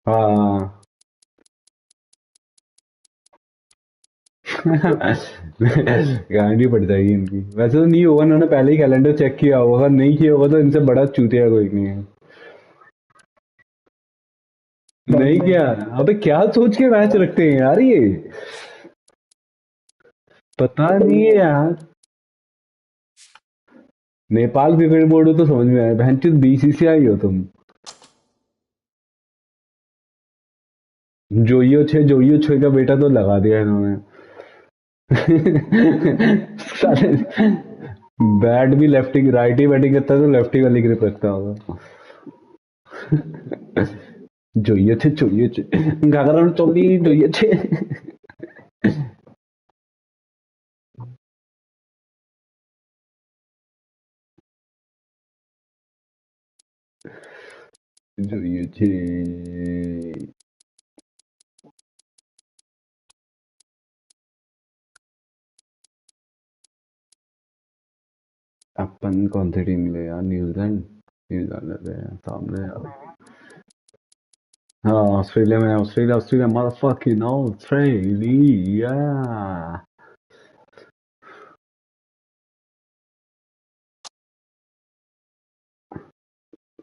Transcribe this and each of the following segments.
हाँ। गारंटी पड़ जाएगी इनकी। वैसे तो नहीं होगा, उन्होंने पहले ही कैलेंडर चेक किया होगा, नहीं किया होगा तो इनसे बड़ा चूतिया कोई नहीं है। नहीं किया। अबे क्या सोच के मैच रखते हैं यार ये, पता नहीं है यार। नेपाल क्रिकेट बोर्ड हो तो समझ में आया, बहन चोद बीसीसीआई हो तुम। जोइयो छे का बेटा तो लगा दिया इन्होंने। साले बैट भी लेफ्टी राइटी बैटिंग करता है तो लेफ्टी वाली ग्रिप रखता होगा। जोइयो छे घाघरा चोली जोइयो छे। जोइयो छे। अपन कौन सी टीम ले यार, न्यूजीलैंड। न्यूजीलैंड ले सामने यार। हाँ ऑस्ट्रेलिया में, Australia Australia motherfucking Australia.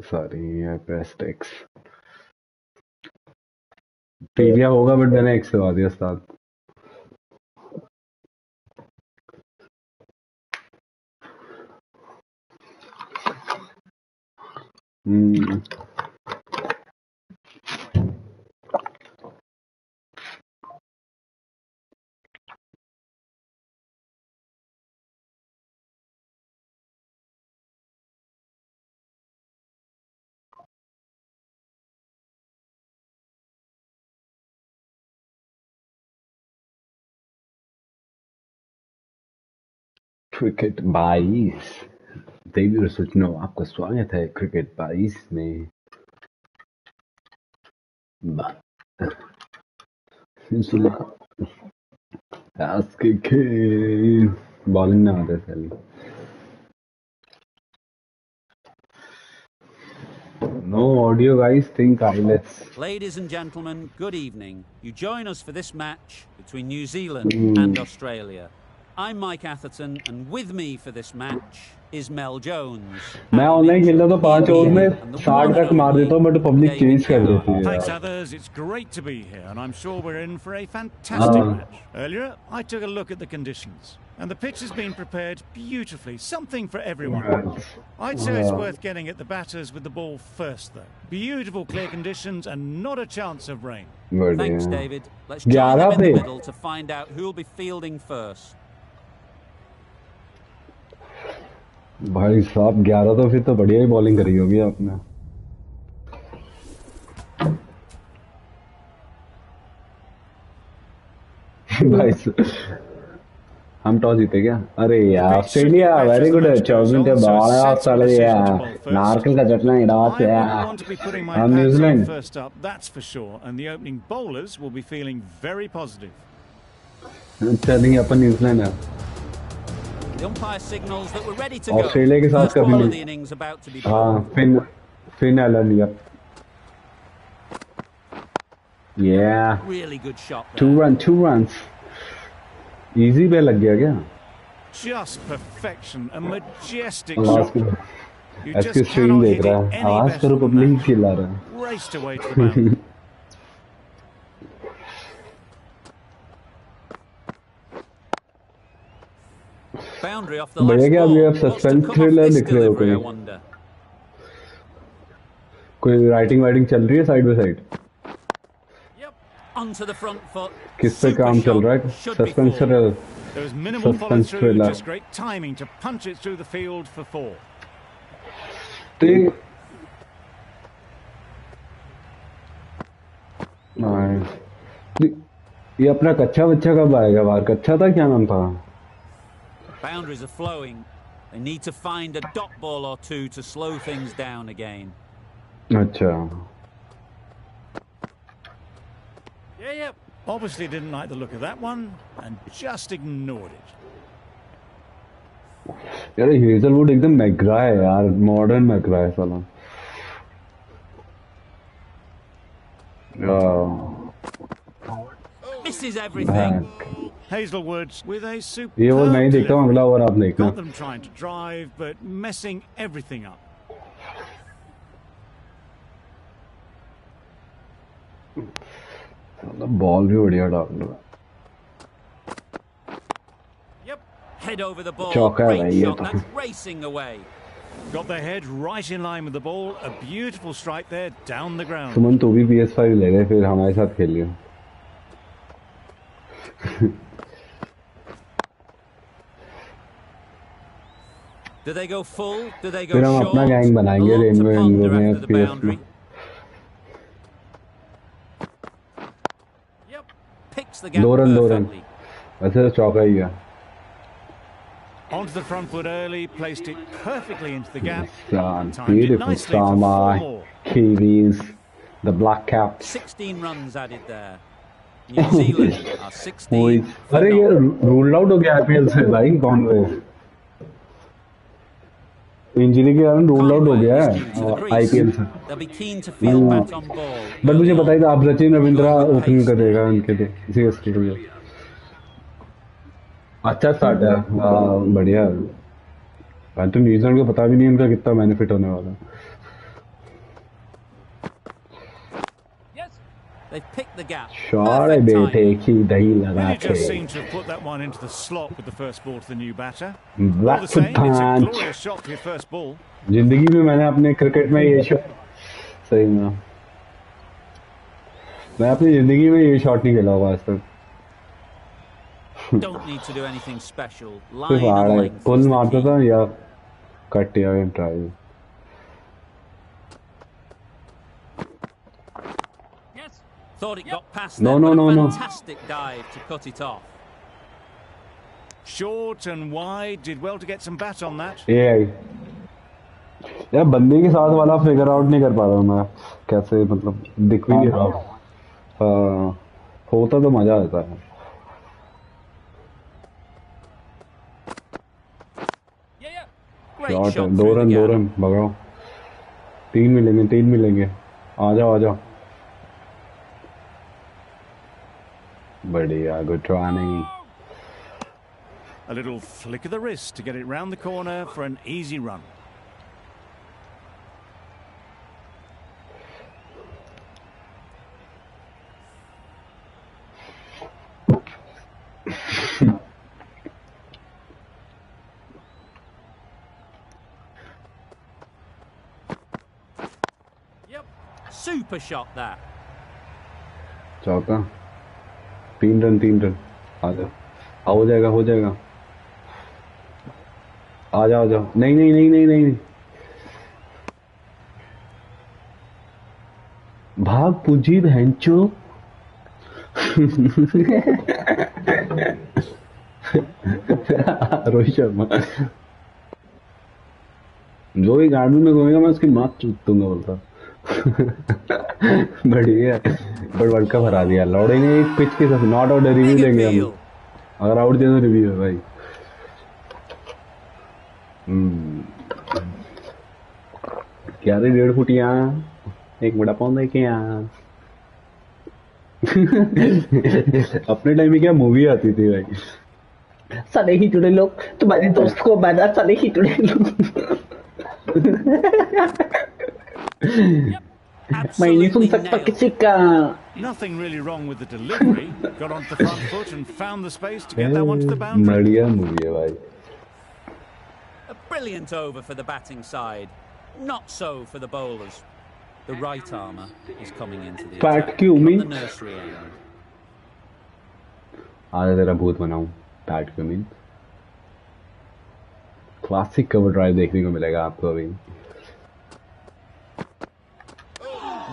Sorry best x. Australia होगा बट मैंने एक्स लगा दिया उस्ताद। हम्म। क्रिकेट 22 देवी सूचना आपका स्वागत है क्रिकेट 22 में। बॉलिंग ना आते साली। नो ऑडियो गाइस, थिंक आईलेट्स। Ladies and gentlemen, good evening. You join us for this match between New Zealand and Australia. I'm Mike Atherton, and with me for this match is Mel Jones. मैं online खेलता तो 5 over में 60 तक मार देता हूँ, but public change कर देती है Thanks, यार। others. It's great to be here, and I'm sure we're in for a fantastic match. Earlier, I took a look at the conditions, and the pitch has been prepared beautifully. Something for everyone. I'd say it's worth getting at the batters with the ball first, though. Beautiful, clear conditions, and not a chance of rain. Thanks, David. Let's join them in the middle to find out who'll be fielding first. भाई साहब 11 तो फिर तो बढ़िया ही bowling करी होगी आपने। भाई हम टॉस जीते क्या? अरे यार ऑस्ट्रेलिया वेरी गुड, 24 मिनट बाद ऑस्ट्रेलिया नारकल का चटना इडास है। हम New Zealand. First up, that's for sure, and the opening bowlers will be feeling very positive. अच्छा नहीं, अपन न्यूजीलैंड है। The umpire signals that we're ready to go. Australia के साथ कभी नहीं। हाँ फिन एलन या। Yeah. Really good shot. 2 runs. Easy पे लग गया क्या? Just perfection, a majestic आवाज shot. You ऐसे just स्ट्रीम cannot देख hit रहा it है, any आवाज better करो than पब्लिक that. चिल्ला रहा है। Raced away to the mound. Boundary off the last क्या ball. अभी आप What's to suspense come off thriller this लिख रहे हो delivery, I कोई? wonder? कोई राइटिंग वाइटिंग चल रही है side by side? Yep. Onto the front foot. किस पे काम चल रहा है? Suspense thriller. There was minimal follow suspense through, thriller. just great timing to punch it through the field for 4. ये अपना कच्चा बच्चा कब आएगा बाहर? कच्चा था, क्या नाम था? Boundaries are flowing. They need to find a dot ball or two to slow things down again. अच्छा। Yeah. Obviously didn't like the look of that one and just ignored it. यार हेजलवुड एकदम McGrath है यार, modern McGrath है साला। Misses everything. Hazelwood with a ये वो मैं ही superb देखता हूँ, अगला ओवर आप देखना. got them trying to drive, but messing everything up. Ball भी बढ़िया डाल रहा. Yep. Head over the ball. चौका है भाई Great ये shot. तो. That's racing away. Got their head right in line with the ball. A beautiful strike there down the ground. सुमन तू भी PS5 ले ले फिर हमारे साथ खेल लियो. Do they go full? Do they go फिर हम short? अपना गैंग बनाएंगे A lot to rainbow ponder में after the PS boundary. में. Yep. Picks the gap दो रन perfectly. वैसे तो चौका ही है. Onto the front foot early, placed it perfectly into the gap. Son, Timed it beautiful nicely for 4 Samai, more. Kiwis, the Black Caps. 16 runs added there. New Zealand are 16. Boys. अरे ये rule out हो गया IPL से भाई Conway. Injury के कारण rule out हो गया है IPL से. They'll be keen to field bat on ball. But मुझे पता ही था अब सचिन रविंद्रा ओपनिंग करेगा उनके लिए CSK के लिए. अच्छा स्टार्ट है. बढ़िया. मैं तो न्यूजीलैंड को पता भी नहीं उनका कितना बेनिफिट होने वाला. They've picked the gap. Shot Perfect बेटे timing. की दही लगा Really just के. seemed to have put that one into the slot with the first ball to the new batter. All Black the same, it's a punch. glorious shot for your first ball. जिंदगी में मैंने अपने cricket में ये shot सही में मैं अपनी जिंदगी में ये शॉट नहीं खेला हुआ आज तक. Don't need to do anything special. सिर्फ Line आ and रहा है. length पुल is the मारता key. था या कट या drive. Thought it got past No, them, no, but no, a no. fantastic dive to cut it off. Short and wide, did well to get some bat on that. ये आई यार बंदे के साथ वाला figure out नहीं कर पा रहा हूँ मैं. कैसे मतलब दिख भी नहीं रहा. होता तो मजा आता है. Great शॉट है. shot दो through the रन gap. भगाओ. तीन मिलेंगे. आ जाओ. बढ़िया. Good running. A little flick of the wrist to get it round the corner for an easy run. Yep. Super shot that. चौका. 3 रन. आ जाओ. हो जाएगा. आ जाओ. नहीं. भाग पूजी बहनचो. रोहित शर्मा जो भी गार्डन में घूमेगा मैं उसकी मात चूत दूंगा बोलता. बढ़िया. बट वर्ल्ड कप हरा दिया. लौड़ेंगे एक पिच के साथ. नॉट आउट रिव्यू Big लेंगे हम. appeal. अगर आउट दिया तो रिव्यू है भाई. क्या रे 1.5 फुटिया. एक बड़ा पाउंड है क्या. अपने टाइम में क्या मूवी आती थी भाई. साले ही जुड़े लोग तुम्हारे दोस्त को मारा. साले ही जुड़े लोग. मैं नहीं सुन Absolutely सकता nailed किसी it. का. Nothing really wrong with the delivery. Got onto the front foot and found the space to get that one to the boundary. बढ़िया मूवी है भाई. A brilliant over for the batting side. Not so for the bowlers. The right armour is coming into the Pat attack क्यों from मैं? the nursery end. आज तेरा भूत बनाऊं. PAT क्यों मीन. क्लासिक कवर ड्राइव देखने को मिलेगा आपको अभी.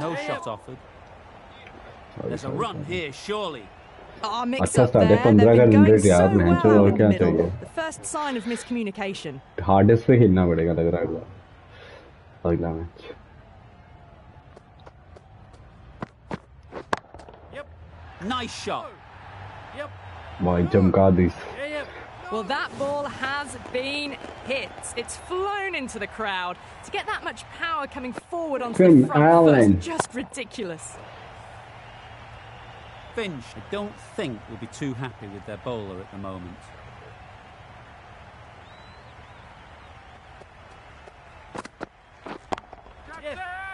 No shot offered. There's a run here, surely. Oh, mix अच्छा up start है. there. 15 They've का been run going rate so यार. भैंचो well और in क्या the middle. चाहिए. The first sign of miscommunication. Hardest पे खेलना पड़ेगा लग रहा है अगला मैच. Nice shot. भाई चमका दी. Well, that ball has been hit. It's flown into the crowd. To get that much power coming forward onto Tim the front Allen. foot is just ridiculous. Finch, I don't think, will be too happy with their bowler at the moment.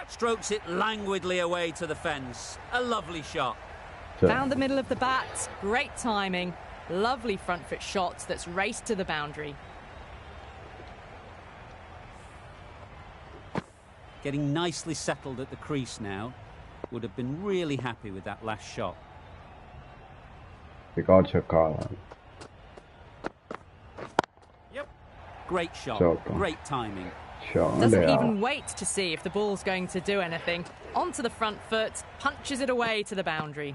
Strokes it languidly away to the fence. A lovely shot. Found the middle of the bat. Great timing. Lovely front foot shot that's raced to the boundary. Getting nicely settled at the crease now. Would have been really happy with that last shot. Record छक्का. Yep. Great shot. Great timing. Doesn't even wait to see if the ball's going to do anything. Onto the front foot, punches it away to the boundary.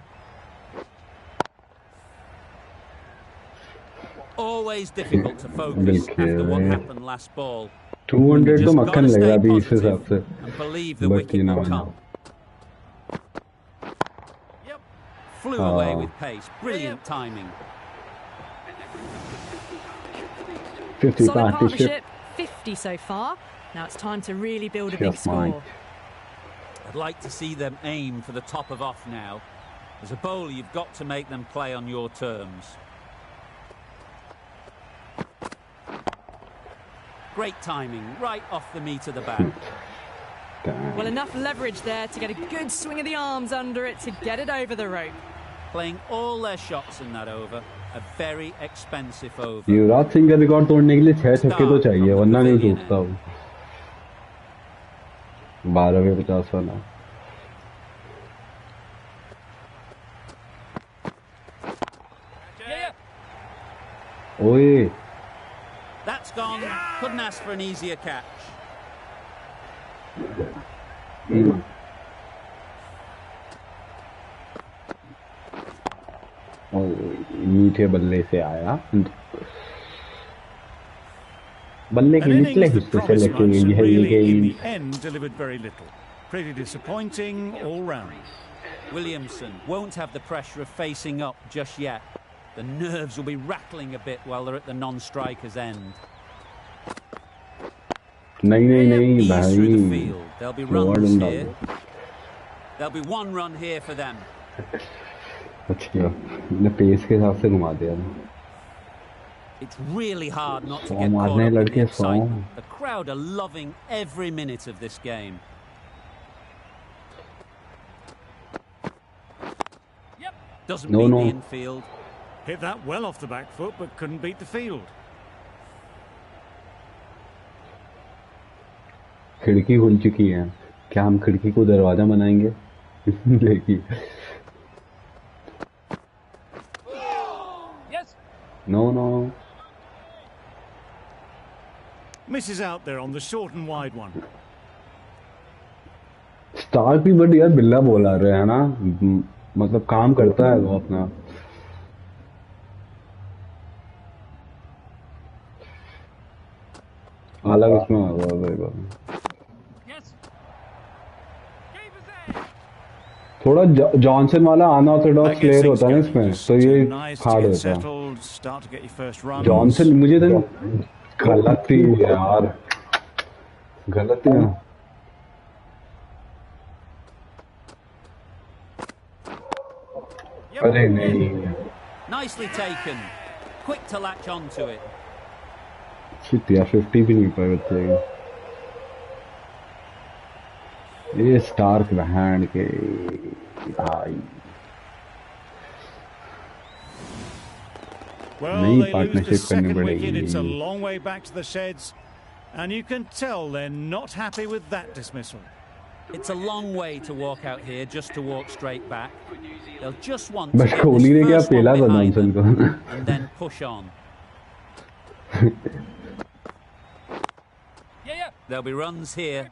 Always difficult to focus after what happened last ball. 200 तो मक्खन लग रहा अभी इस हिसाब से. And believe the wicket will come. Yep. Flew away with pace. Brilliant timing. 50 Solid partnership. 50 so far. Now it's time to really build a big score. I'd like to see them aim for the top of off now. As a bowler, you've got to make them play on your terms. Great timing, right off the meat of the bat. Well, enough leverage there to get a good swing of the arms under it to get it over the rope. Playing all their shots in that over. A very expensive over. Yuvraj Singh का record तोड़ने के लिए 6 छक्के तो चाहिए, वरना नहीं टूटता वो. 12 में 50 वाला. ओए. That's gone. Couldn't ask for an easier catch. मीठे बल्ले से आया. बल्ले के निचले हिस्से से लेके गई है ये गेंद. End delivered very little. Pretty disappointing all round. Williamson won't have the pressure of facing up just yet. The nerves will be rattling a bit while they're at the non-striker's end. नहीं Ease through the भाई. field. There'll be runs here. There'll be one run here for them. अच्छा, ने pace के हिसाब से घुमा दिया. It's really hard not to Form get caught मारने up in the लड़के excitement. form. The crowd are loving every minute of this game. Doesn't beat the infield. Hit that well off the back foot, but couldn't beat the field. खिड़की खुल चुकी है. क्या हम खिड़की को दरवाजा बनाएंगे? देखिए. No. Misses out there on the short and wide one. Starc भी बट यार बिल्ला बोला रहे है ना. मतलब काम करता है वो अपना. अलग इसमें थोड़ा जॉनसन वाला अनऑर्थोडॉक्स प्लेयर होता है ना इसमें, तो ये हार्ड होता है. जॉनसन मुझे तो गलत थी यार. गलत है. अरे नहीं. Nicely taken. Quick to latch onto it. Shit यार 50 भी नहीं पाए बच्चे. ये स्टार्क बहन के भाई. Well, they lose the second wicket. It's a long way back to the sheds, and you can tell they're not happy with that dismissal. It's a long way to walk out here just to walk straight back. They'll just want to बस get Kohli ने this क्या first one पेला था behind Johnson them को. and then push on. There'll be runs here.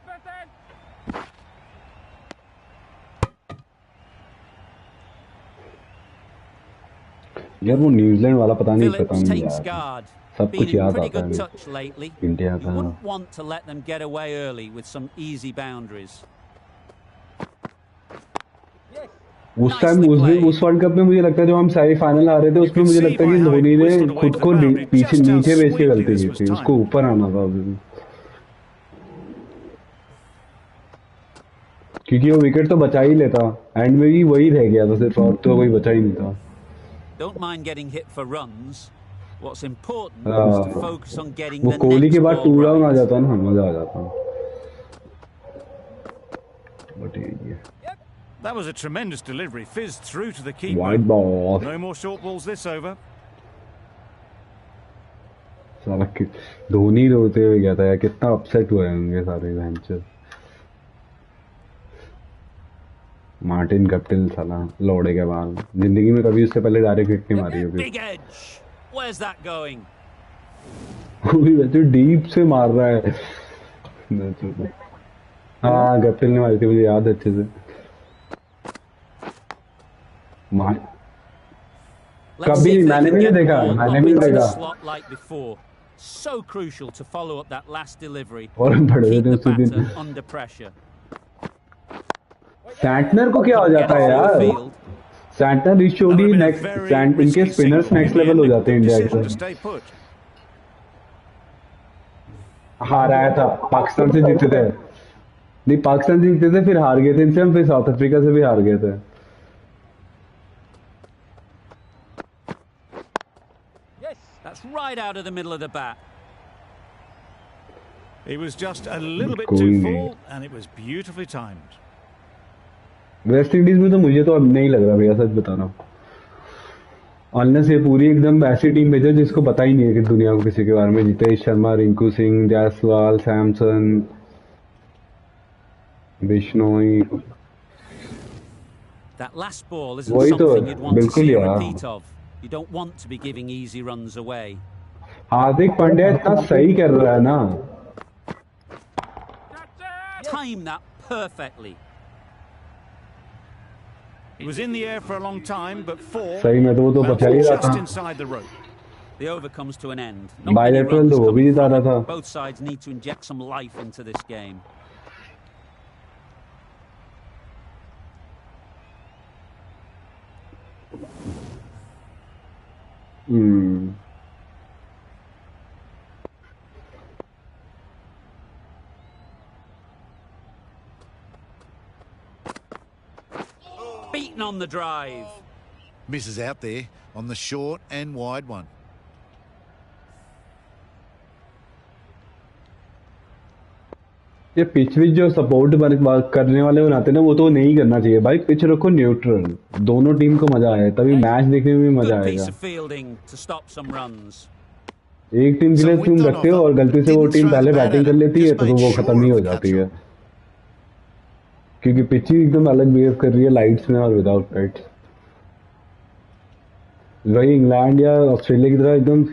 यार वो New Zealand वाला पता नहीं पता Phillips नहीं takes यार. guard. सब Been कुछ in याद pretty आता good है. touch lately. इंडिया You का. wouldn't want to let them get away early with some easy boundaries. उस टाइम उस वर्ल्ड कप में मुझे लगता है जब हम सेमीफाइनल आ रहे थे उसमें मुझे लगता है कि धोनी ने खुद को पीछे नीचे भेज के गलती की थी. उसको ऊपर आना था. क्योंकि वो विकेट तो बचा ही लेता, एंड में भी वही रह गया था सिर्फ, और तो कोई बचा ही नहीं था। Don't mind getting hit for runs. What's important हाँ, is to focus on getting वो the कोहली के next बाद ball 2 डाउन आ right. जाता ना, मजा आ जाता। बट ये That was a tremendous delivery, fizzed through to the keeper. Wide ball, No more short balls this over. सारा धोनी रोते हुए गया था यार, कितना अपसेट हुए होंगे सारे वेंचर। मार्टिन गप्टिल साला लौड़े के बाद जिंदगी में कभी उससे पहले डायरेक्ट हिट नहीं मारी होगी। Big edge. Where's that going? वो भी वैसे डीप से मार रहा है। हाँ गप्टिल ने मारी थी, मुझे याद है अच्छे से। Let's कभी see if they मैंने can भी नहीं get the देखा, ball मैंने up भी into नहीं the देखा। slot like before. So crucial to follow up that last delivery. और बड़े Keep थे the उसी दिन। batter under pressure. सैंटनर को क्या हो जाता है यार? Field. सैंटनर इस That would shoddy have been a next, very इनके risky spinners single. Next In the level end, हो a जाते हैं good इंडिया decision to के। stay put. हाराया था, पाकिस्तान से जीते थे। नहीं, पाकिस्तान से जीते थे, फिर हार गए थे इनसे हम, फिर साउथ अफ्रीका से भी हार गए थे। That's right out of the middle of the bat. He was just a little bit कोई too नहीं। full, and it was beautifully timed. West Indies में तो मुझे तो अब नहीं लग रहा भैया, सच बता रहा हूँ। अनलेस ये पूरी एकदम ऐसी टीम भेजो जिसको पता ही नहीं है कि दुनिया को किसी के बारे में। Jitesh Sharma, Rinku Singh, Jaiswal, Samson, Bishnoi. That last ball isn't वही तो, something you'd want to बिल्कुल see a यार। repeat of. You don't want to be giving easy runs away. Hardik Pandya इतना सही कर रहा है ना। Time that perfectly. He was in the air for a long time, but four सही में तो वो तो bounced बचा ही रहा just था। inside the rope. The over comes to an end. Not many bilateral runs तो वो भी coming जिता from रहा it. था। Both sides need to inject some life into this game. Hmm, Beaten on the drive. Misses out there on the short and wide one. ये pitch विच जो support करने वाले बनाते हैं ना, वो तो नहीं करना चाहिए भाई। पिच रखो न्यूट्रल, दोनों टीम को मजा आए, तभी मैच देखने में भी मजा Good piece आएगा। of fielding to stop some runs. एक टीम के लिए तुम रखते हो और गलती से वो टीम पहले बैटिंग कर लेती है, तो वो खत्म ही हो जाती है। क्योंकि पिच ही एकदम अलग बिहेव कर रही है लाइट्स में और विदाउट लाइट्स। वही इंग्लैंड या ऑस्ट्रेलिया की तरह एकदम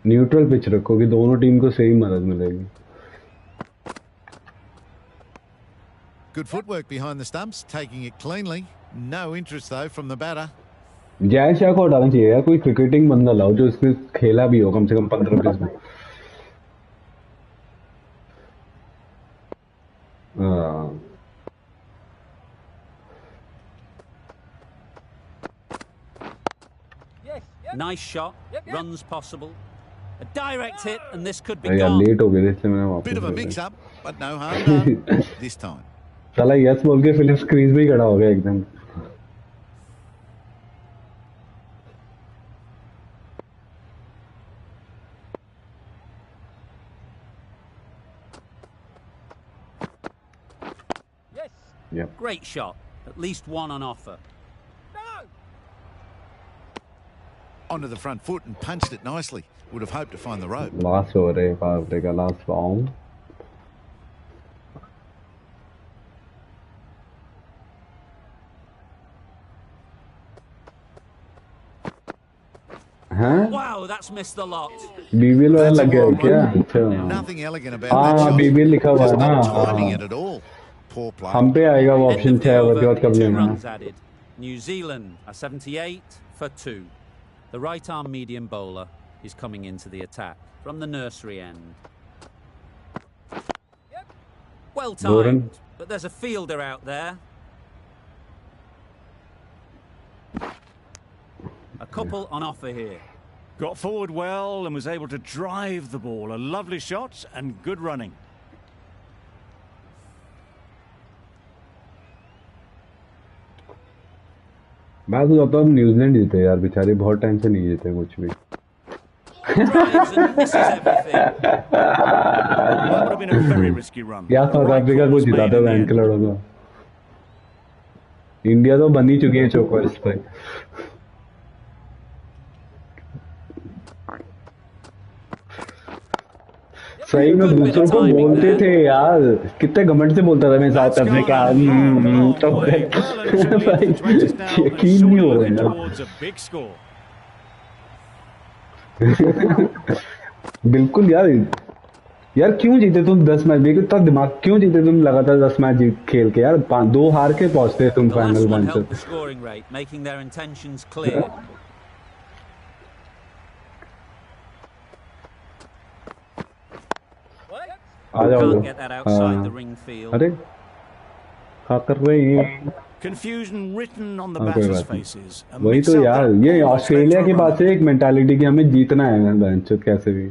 न्यूट्रल पिच रखो कि दोनों टीम को सेम मदद मिलेगी। Good footwork behind the stumps, taking it cleanly. No interest though from the batter. Jay Shah को हटाना चाहिए यार, कोई क्रिकेटिंग बंदा लाओ जो इसमें खेला भी हो कम से कम 15-20 में। हाँ। Nice shot. Runs possible. A direct hit, and this could be यार gone. लेट हो गए थे, इसलिए मैंने वापस Bit of a कर दिया। mix-up, but no harm done this time. साला यस बोल के फिलिप्स क्रीज में ही खड़ा हो गया एकदम। Yep. Great shot. At least one on offer. Onto the front foot and punched it nicely. Would have hoped to find the rope. Last over है party का, लास्ट बाउंड। हाँ? Wow, that's missed the lot. BBL वाला That's a लग गया wild क्या? one. अच्छा। Nothing elegant about हाँ, that shot. BBL लिखा हुआ है Just ना, not timing हाँ। it at all. Poor play. हम पे आएगा वो End option of the 6 over के बाद over, कब 2 लेना। runs added. New Zealand are 78 for 2. The right arm medium bowler is coming into the attack from the nursery end. Well Doran. timed, but there's a fielder out there. A couple on offer here. Got forward well and was able to drive the ball. A lovely shot and good running. मैं तो कहता हूँ New Zealand जीते यार, बेचारे बहुत time से नहीं जीते कुछ भी। Drives and misses everything. That would have been a very risky run. या साउथ Right अफ्रीका call को was made जिताते in the bank end. के लड़ों को। इंडिया तो बन ही चुकी है चौकर इस पे। सही में दूसरों को बोलते थे यार, कितने घमंड से बोलता था मैं south That's Africa. gone a long तो way. Well and truly भाई into the 20s now, and यकीन नहीं surely हो looking रहा towards a big score. है। बिल्कुल यार, यार क्यों जीते तुम 10 मैच? देखो इतना दिमाग क्यों जीते तुम लगातार 10 मैच जीत खेल के यार? 2 हार के पहुंचते तुम The last final one match helped the से। scoring rate, making their intentions clear. आ जाओ Can't get that outside the हाँ। ring field. अरे क्या कर रहे हैं? Confusion written on the हाँ, कोई batters' बात नहीं। faces. A वही तो mix-up यार, that ये almost led Australia to a के run. पास है एक मेंटालिटी कि हमें जीतना है बेंचो कैसे भी।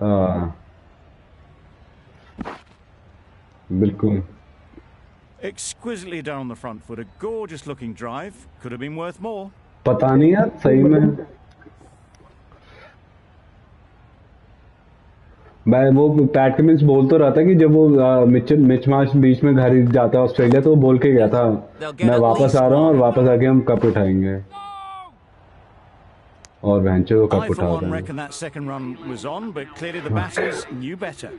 हाँ बिल्कुल। Exquisitely down the front foot, a gorgeous looking drive. Could have been worth more. पता नहीं यार सही में। मैं वो पैट कमिंस बोल तो रहा था कि जब वो मिच मैच बीच में घर जाता है ऑस्ट्रेलिया, तो वो बोल के गया था मैं वापस आ रहा हूँ और वापस आके हम कप उठाएंगे। और बेंचो कप I, for उठा one, रहे हैं। reckon that second run was on, but clearly the batters knew better.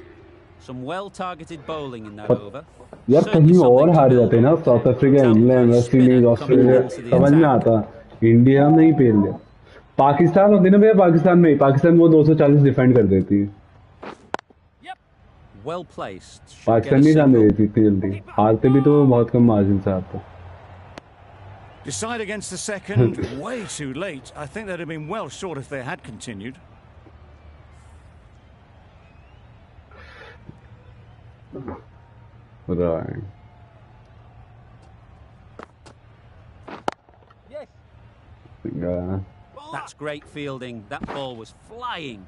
Some well-targeted bowling in that But- over. यार Certainly कहीं और something to हार build जाते ना, on. South Africa, England, West Indies, Australia, समझ में आता। इंडिया में ही फेल गया। पाकिस्तान होती ना भैया, पाकिस्तान में वो 240 डिफेंड कर देती। Well placed. Should get Pakistan a नहीं जाने single. देती इतनी जल्दी, हारते भी तो बहुत कम मार्जिन से आते। Decide against the second, way too late. I think they'd have been well short if they had continued. Right. Yeah. That's great fielding. That ball was flying.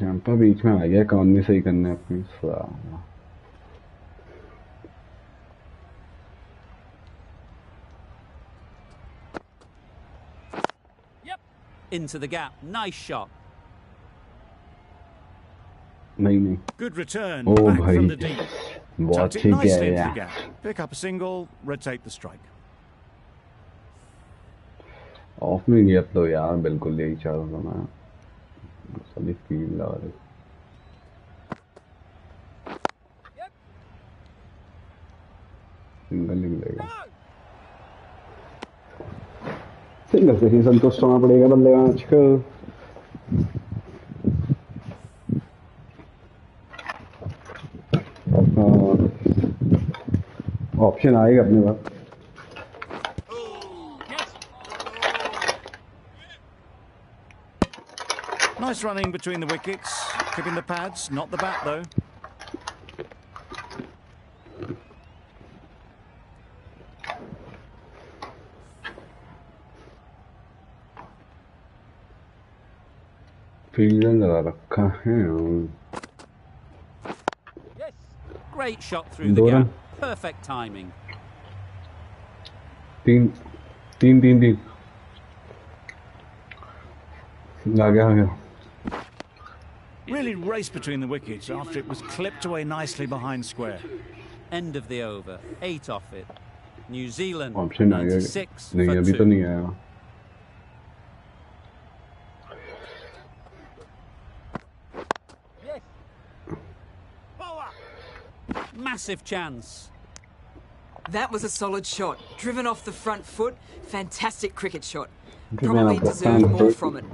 Zampa बीच में आ गया, कौन नहीं सही करना है अपनी साला। Into the gap. Nice shot. नहीं Good return, Oh, back bhai. from the deep. बहुत Tucked it ठीक nicely है into the यार। gap. Pick up a single, rotate the strike. Of में गया तो यार, बिल्कुल यही चाह रहा था मैं। सभी फील्ड लगा रहे। सिंगल नहीं मिलेगा। सिंगल से ही संतुष्ट होना पड़ेगा बल्लेबाज को। ऑप्शन आएगा अपने पास। Nice running between the wickets, keeping the pads, not the bat though. Fielder लगा रखा है। Great shot through the दो रन। gap. Perfect timing. तीन तीन तीन तीन आ गया। Really raced between the wickets after it was clipped away nicely behind square. End of the over. 8 off it. New Zealand option आ गया 96 नहीं, for अभी 2. तो नहीं आया। Massive chance. That was a solid shot. Driven off the front foot. Fantastic cricket shot. Driven Probably off the deserved front more foot. from it.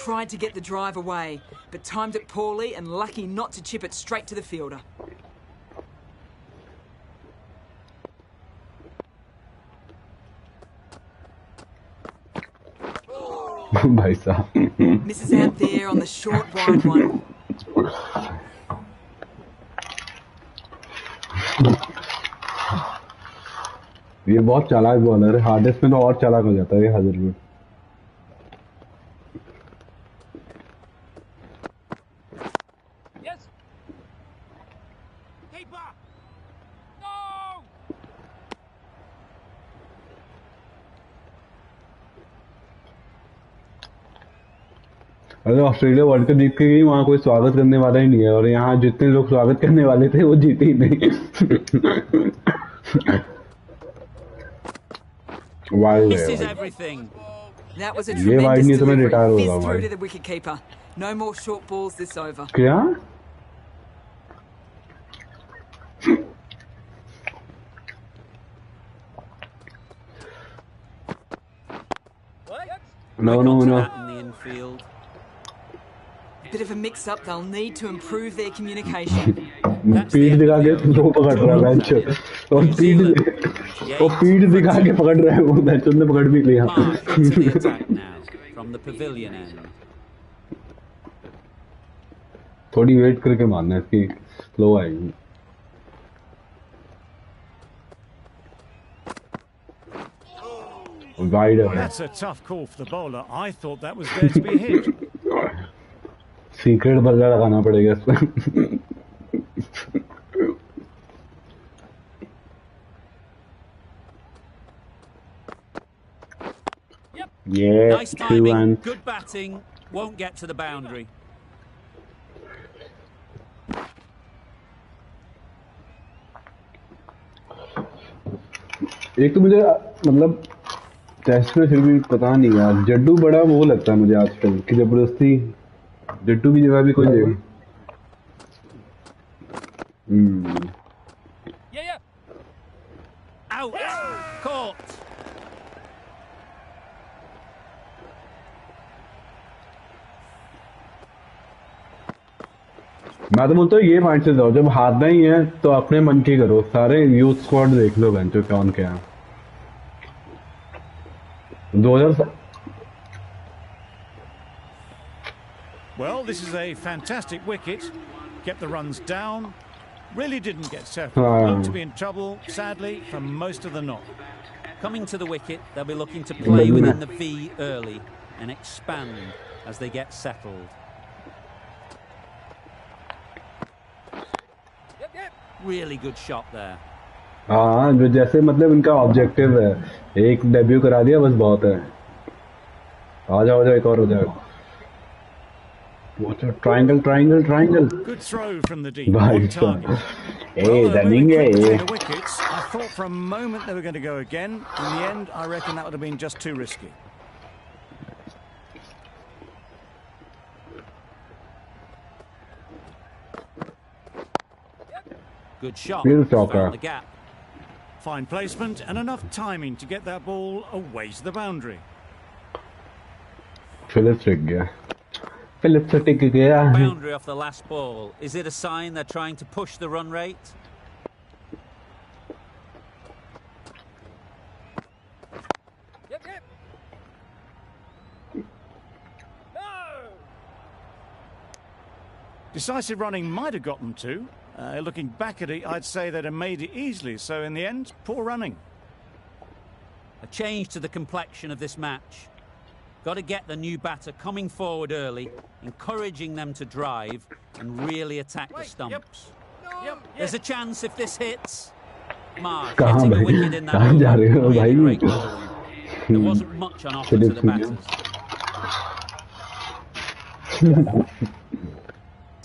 Tried to get the drive away, but timed it poorly and lucky not to chip it straight to the fielder. भाई साहब। Misses out there on the short wide one. ये बहुत चालाक bowler है, hardest में तो और चालाक हो जाता है ये हजरवुड। अरे ऑस्ट्रेलिया वर्ल्ड कप जीत के गई, वहां कोई स्वागत करने वाला ही नहीं है, और यहाँ जितने लोग स्वागत करने वाले थे वो जीते ही नहीं। वाइल्ड This is है everything. That was a ये वाइड नहीं tremendous तो मैं delivery. रिटायर हो Fifth रहा हूँ through भाई। to the wicketkeeper. No more short balls this over. क्या? No, no, Got no. that in the infield. Bit of a mix-up. They'll need to improve their communication. पीठ दिखा के वो पकड़ रहा है बेंच, और पीठ दिखा के पकड़ रहा है वो, बेंच ने पकड़ भी लिया। Marsh into the attack now from the pavilion end. थोड़ी वेट करके मारना है, इसकी स्लो आएगी। वाइड है। That's a tough call for the bowler. I thought that was there to be hit. Secret बल्ला लगाना पड़ेगा इसमें। Yeah, Nice 2 timing, and good batting, won't get to the boundary. एक तो मुझे मतलब टेस्ट में फिर भी पता नहीं यार, जड्डू बड़ा वो लगता है मुझे आजकल कि जबरदस्ती जड्डू की जगह भी कोई ले। Out, caught. मैं तो बोलता हूँ ये पॉइंट से जाओ, जब हारना ही है तो अपने मन की करो, सारे यूथ स्क्वाड देख लो बेंचो कौन क्या है। 2000 Well, this is a fantastic wicket. Kept the runs down. Really didn't get settled. Looked to be in trouble, sadly, for most of the knock. Coming to the wicket, they'll be looking to play within the V early and expand as they get settled. Really good shot there. हाँ, जो जैसे मतलब इनका objective है, एक debut करा दिया बस बहुत है। आ जाओ एक और हो जाएगा। वो तो triangle triangle triangle. Good throw from the deep. भाई On साहब, target. ए Well, they're रनिंग really है quick ये। between the wickets. I thought for a moment they were going to go again. In the end, I reckon that would have been just too risky. Good shot. Real talker. Found the gap. Fine placement and enough timing to get that ball away to the boundary. Phillips टिक गया, Phillips टिक गया। Boundary off the last ball. Is it a sign they're trying to push the run rate? Decisive running might have got them to. Looking back at it, I'd say they'd have made it easily. So in the end, poor running. A change to the complexion of this match. Got to get the new batter coming forward early, encouraging them to drive and really attack the stumps. There's a chance if this hits. Marsh कहाँ hitting a भाई, wicket in that कहाँ जा रहे हो over. Really भाई? great bowling. There wasn't much on offer to the batters.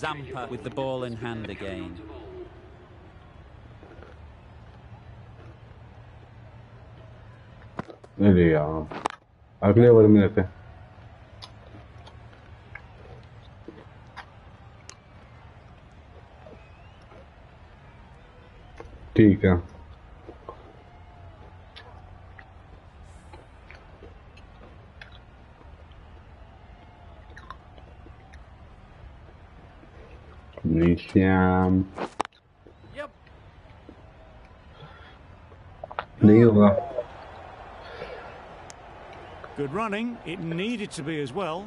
Zampa with the ball in hand again. अरे यार, अगले ओवर में रहते। ठीक है। निश्याम नहीं होगा। Good running. It needed to be as well.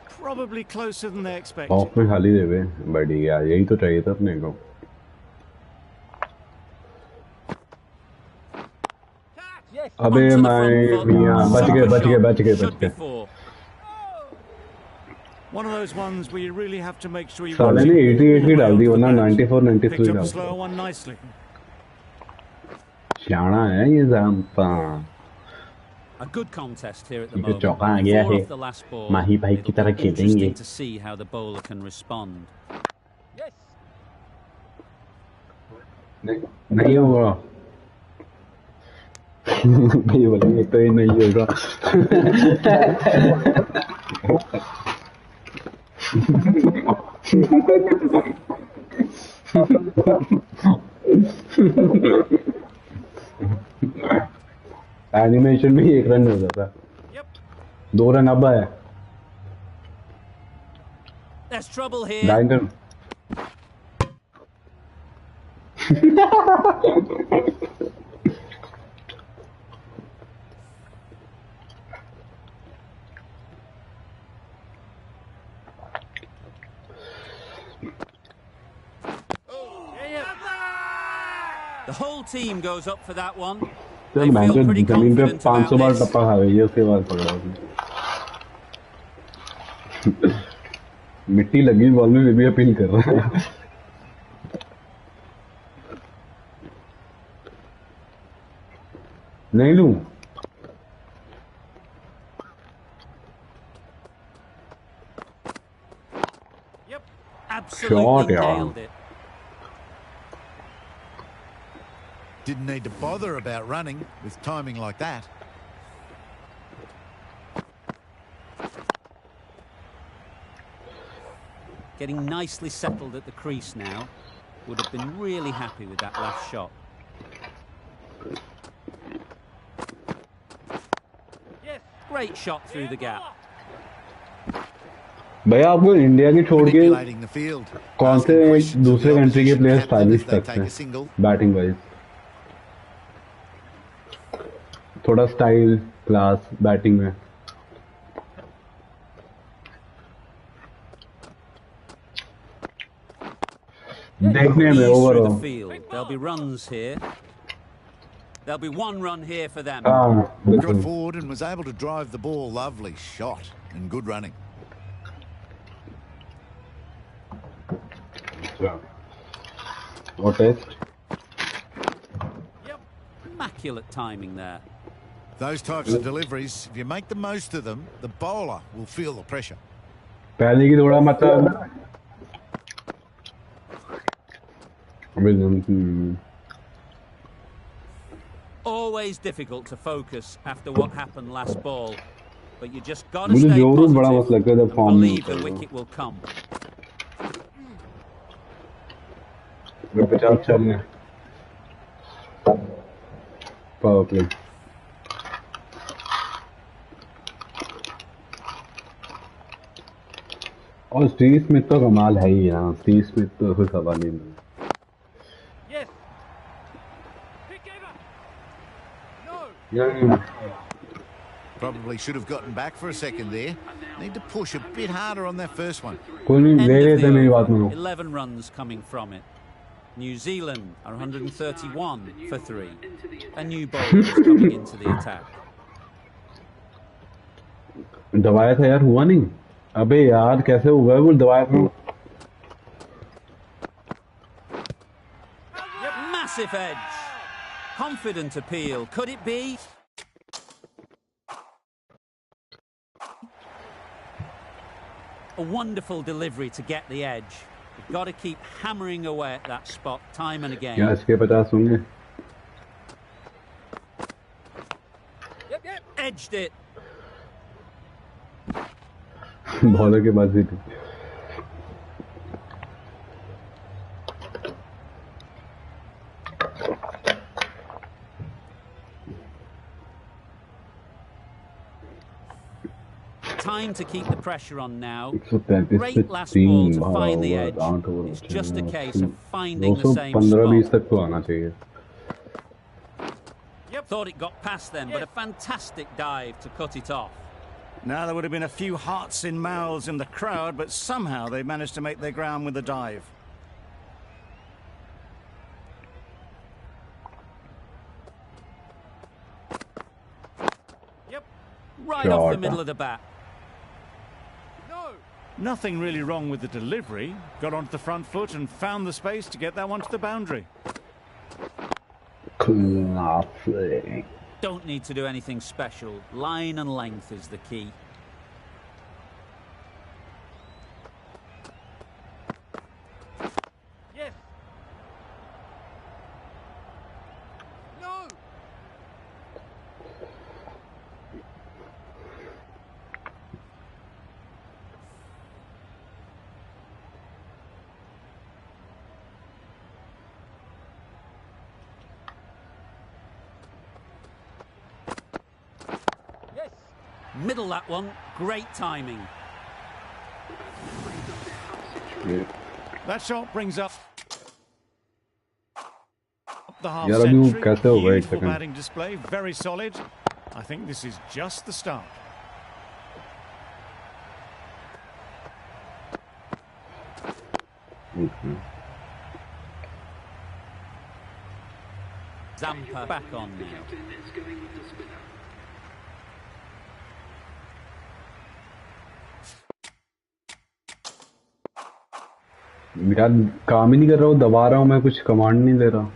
Probably closer than they expected. Of में खाली दे दे, बढ़िया, यही तो चाहिए था अपने को। अबे Onto the मैं front foot. मियां बच Super गए shot. Should be गए four. One of those ones where you really have to make sure you साले watch ने it 88 all the he way डाल दी onto the वरना bat. 94 93 Picked up डाल a slow one nicely. शाना है ये Zampa A good contest here at the ये moment. चौका आ गया 4 है off the last ball. माही भाई की It'll तरह be खेलेंगे interesting to see how the bowler can respond. नहीं होगा भाई बोलेंगे तो ये नहीं होगा एनिमेशन में ही 1 रन हो जाता, 2 रन अब आया, There's trouble here. 9 run The whole team goes up for that one. चल They मैं feel तो pretty जमीन पे confident 500 about बार this. टप्पा खा गई है, उसके बाद पकड़ा मिट्टी लगी बॉल में भी अपील कर रहा है नहीं लूं Absolutely Shot, yeah. nailed it. Didn't need to bother about running with timing like that. Getting nicely settled at the crease now. Would have been really happy with that last shot. Great shot through the gap. भैया आपको India की छोड़ के Manipulating the field. कौन से Asking questions of दूसरे the country के opposition player captain stylish as they लगते take a हैं single. Batting wise? थोड़ा स्टाइल क्लास बैटिंग में देखने में Ease ओवर through हो the field. There'll be runs here. There'll be 1 run here for them. हाँ Got बिल्कुल forward and was able to drive the ball. Lovely shot and good running. और test Immaculate timing there. Those types of deliveries, if you make the most of them, the bowler will feel the pressure. पहले की थोड़ा मतलब हम्म, Always difficult to focus after what happened last ball. But you just got to मुझे stay जोरू बड़ा positive मस्त लगता है जब and फॉर्म में believe होता the है वो। wicket will come. वे 50 चलने पावर प्ले और स्टीव स्मिथ तो कमाल है ही यार, स्टीव स्मिथ तो कोई सवाल ही नहीं। यार Probably should have gotten back for a second there. Need to push a bit harder on that first one. कोई नहीं, End ले of रहे थे the मेरी over. बात में 11 runs coming from it. New Zealand are 131 for 3. A new bowler is coming into the attack. दबाया था यार, हुआ नहीं। अबे यार कैसे हुआ है वो, दबाया था। Massive edge. Confident appeal. Could it be? A wonderful delivery to get the edge. You've got to keep hammering away at that spot time and again. क्या इसके 50 होंगे? Edged it. बॉलर के पास ही थी। Time to keep the pressure on now. 133 Great last ball to भागा find the हुआ edge. Out over It's just a case of finding the same 215-20 spot. तक तो आना चाहिए। Thought it got past them, but a fantastic dive to cut it off. Now there would have been a few hearts in mouths in the crowd, but somehow they managed to make their ground with the dive. Right off the Shot. middle of the bat. Nothing really wrong with the delivery. Got onto the front foot and found the space to get that one to the boundary. Classic. Don't need to do anything special. Line and length is the key. Yes. No. Yes. Middle that one. Great timing. Yeah. That shot brings up the half यार अभी वो century. कैसे होगा? एक Beautiful second. batting display, very solid. I think this is just the start. Zampa back on now. यार काम ही नहीं कर रहा हूँ, दबा रहा हूँ मैं, कुछ कमांड नहीं दे रहा.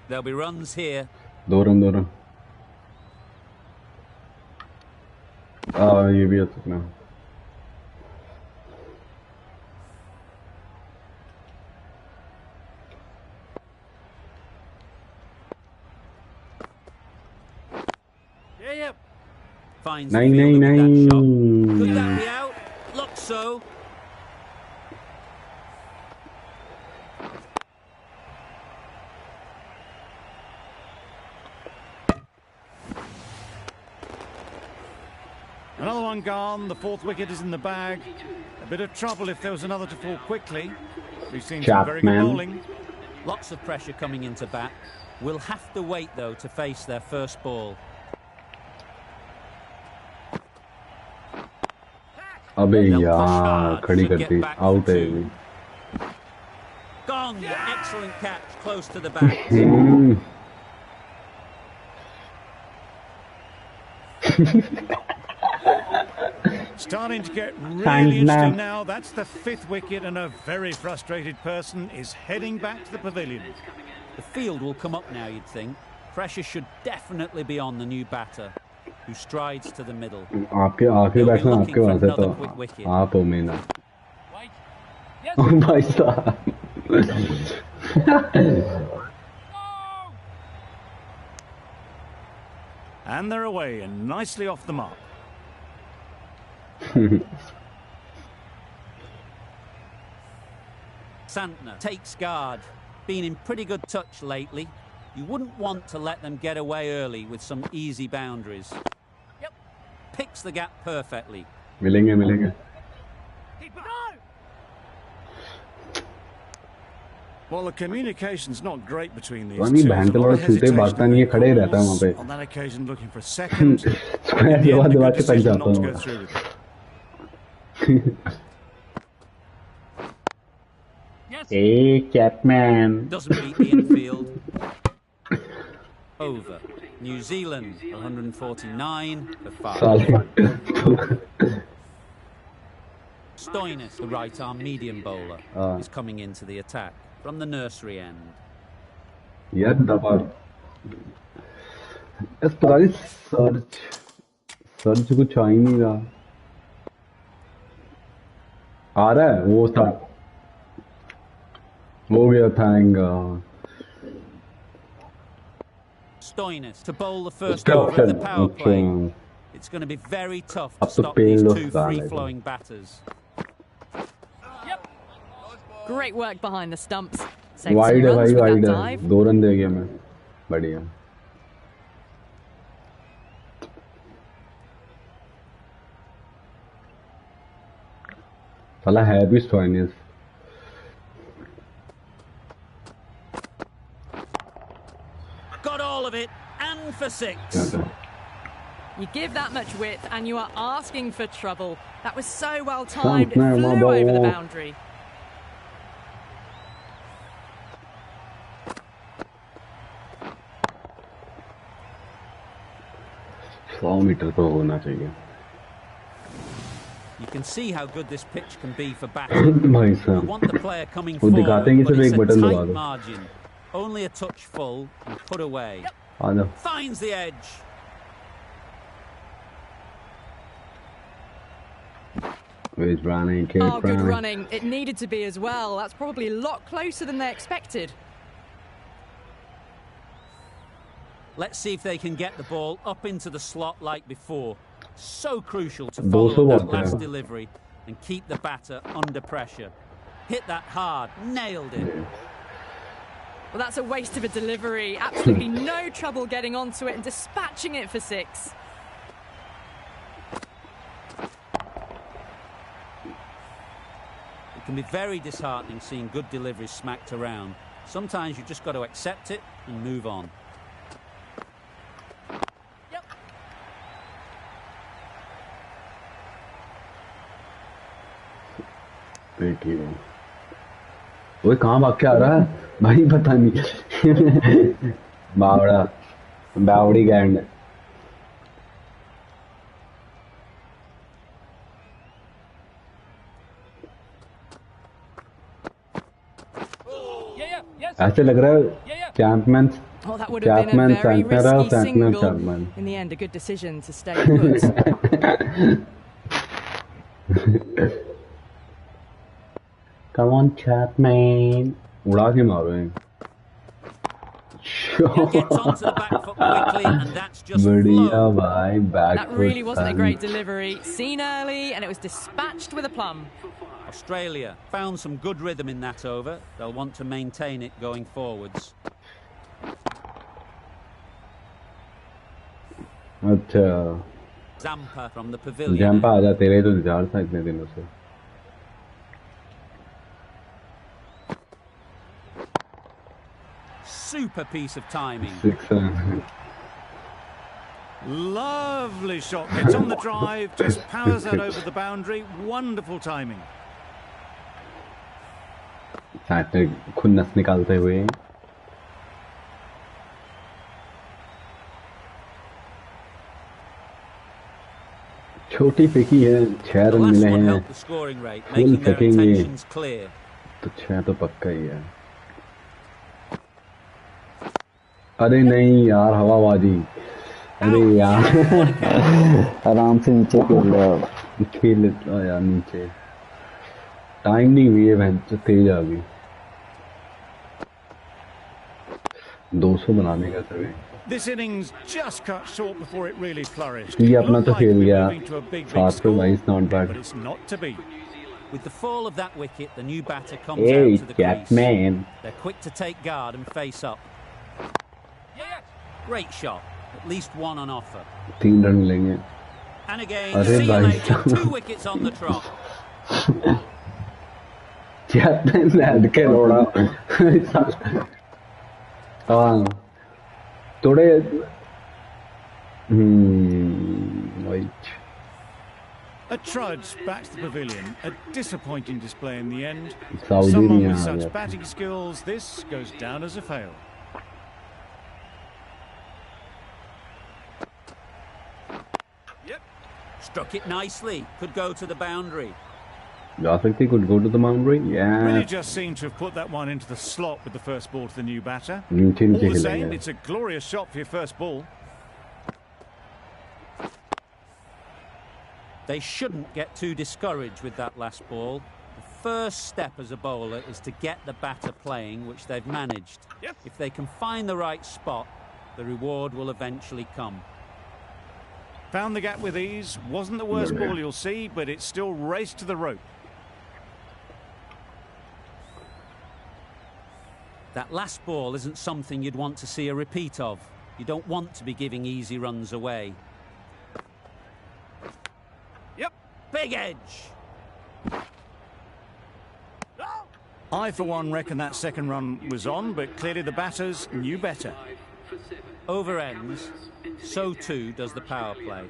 There'll be runs here. दो रन. ये भी अच्छा ना. Yeah. Finds the नहीं fielder नहीं with that shot. Could that नहीं. be out? Looks so. Another one gone. The fourth wicket is in the bag. A bit of trouble if there was another to fall quickly. We've seen some very good Chapman. bowling. Lots of pressure coming into bat. We'll have to wait, though, to face their first ball. अबे They'll push यार hard, खड़ी should कर get the, back for out है two. ये. Gone. Excellent catch, close to the bat. Starting to get Thanks, really interesting man. now. That's the fifth wicket, and a very frustrated person is heading back to the pavilion. The field will come up now, you'd think. Pressure should definitely be on the new batter, who strides to the middle. आपके आखिरी batsman आपके पास है तो आप हो main. Wait. Yes. भाई साहब. And they're away and nicely off the mark. Santner takes guard. Been in pretty good touch lately. You wouldn't want to let them get away early with some easy boundaries. Yep. Picks the gap perfectly. मिलेंगे. Keep it. Well, the communication's not great between these Rani two. बहन There's a के lot लौड़ा of छूते hesitation भागता in नहीं है, the खड़े ही रहता है वहाँ calls. पे. On that occasion, looking for a second. Square In the दबा end, a दबा good के थक decision जाता not to हूँ. go through with it. Yes. Hey, Chapman. Doesn't beat the infield. Over. New Zealand, 149 for 5. साले. Stoinis, the right-arm medium bowler, is coming into the attack from the nursery end. यार दबा. इस पता नहीं search कुछ आ ही नहीं रहा. आ रहा है वो था. हो गया thank God. Stoinis to bowl the first Okay, over of the okay, power okay. play. It's going to be very tough to Up the stop these field, two darling. free-flowing batters. Yep. Great work behind the stumps. Saved wide some है runs भाई, with wide that है. dive. 2 run दे गया मैं. बढ़िया. साला है भी Stoinis. Got all of it, and for 6. You give that much width and you are asking for trouble. That was so well timed, it Thanks, man, flew over the ball. boundary. 100 metre तो होना चाहिए। You can see how good this pitch can be for batting. भाई You साहब want the player coming वो दिखाते हैं forward, कि but सिर्फ it's एक a बटन दबा tight दो। margin. Only a touch full and put away. आ जाओ। Finds the edge. Where's running? Keep Oh, good running. running. It needed to be as well. That's probably a lot closer than they expected. Let's see if they can get the ball up into the slot like before. So crucial to 200 follow up that बात है। last delivery and keep the batter under pressure. Hit that hard, nailed it. Well, that's a waste of a delivery. Absolutely no trouble getting onto it and dispatching it for 6. It can be very disheartening seeing good deliveries smacked around. Sometimes you've just got to accept it and move on. Yep. देखिए वो कहाँ भाग के आ रहा है भाई पता नहीं बावड़ा बावड़ी गैंड Yeah, yes. ऐसे लग रहा है चैंपमैन Oh, that would have been a very Santner, risky Santner, single. Chapman. In the end, a good decision to stay put. Come on Chapman उड़ा के मारो हैं He gets onto the back foot quickly and that's just बढ़िया flow. भाई back That really wasn't a great delivery. Seen early, and it was dispatched with a plum. Australia found some good rhythm in that over. They'll want to maintain it going forwards. अच्छा Zampa from the pavilion. Zampa आजा तेरे तो इंतजार था इतने दिनों से Super piece of timing. 6 Lovely shot. Gets on the drive, just powers that over the boundary. Wonderful timing. Saturday खुन्नस निकालते हुए छोटी फेंकी है 6 The रन last मिले one हैं helped the scoring rate, Full making their fekingi. intentions clear. तो 6 तो पक्का ही है अरे नहीं यार हवाबाजी अरे यार आराम से नीचे खेल लेता यार नीचे टाइम नहीं हुई है बहन तो तेज आ गई 200 बनाने का सभी This innings just cut short before it really flourished. ये अपना Looked तो like खेल we were गया moving to a big 7 पे भाई score, not but bad it's not to be. With the fall of that wicket, the new batter comes Hey, out to the crease. Catman. They're quick to take guard and face up. Yeah. Great shot. At least one on offer. 3 run लेंगे And again, Arre see you bhai. later. 2 wickets on the trot. Captain land के रोड़ा हाँ थोड़े wait A trudge back to the pavilion. A disappointing display in the end. Saudi Someone नहीं with uh such गया batting skills, this goes down as a fail. Struck it nicely. Could go to the boundary. जा सकती could go to the boundary Really yeah just seemed to have put that one into the slot with the first ball to the new batter. नीचे All नीचे the same, खेलेंगे it's a glorious shot for your first ball. They shouldn't get too discouraged with that last ball. The first step as a bowler is to get the batter playing, which they've managed. Yep. If they can find the right spot, the reward will eventually come. Found the gap with ease. Wasn't the worst ball you'll see, but it still raced to the rope. That last ball isn't something you'd want to see a repeat of. You don't want to be giving easy runs away. Yep. Big edge. I, for one, reckon that second run was on, but clearly the batters knew better. Over ends, so too does the power play.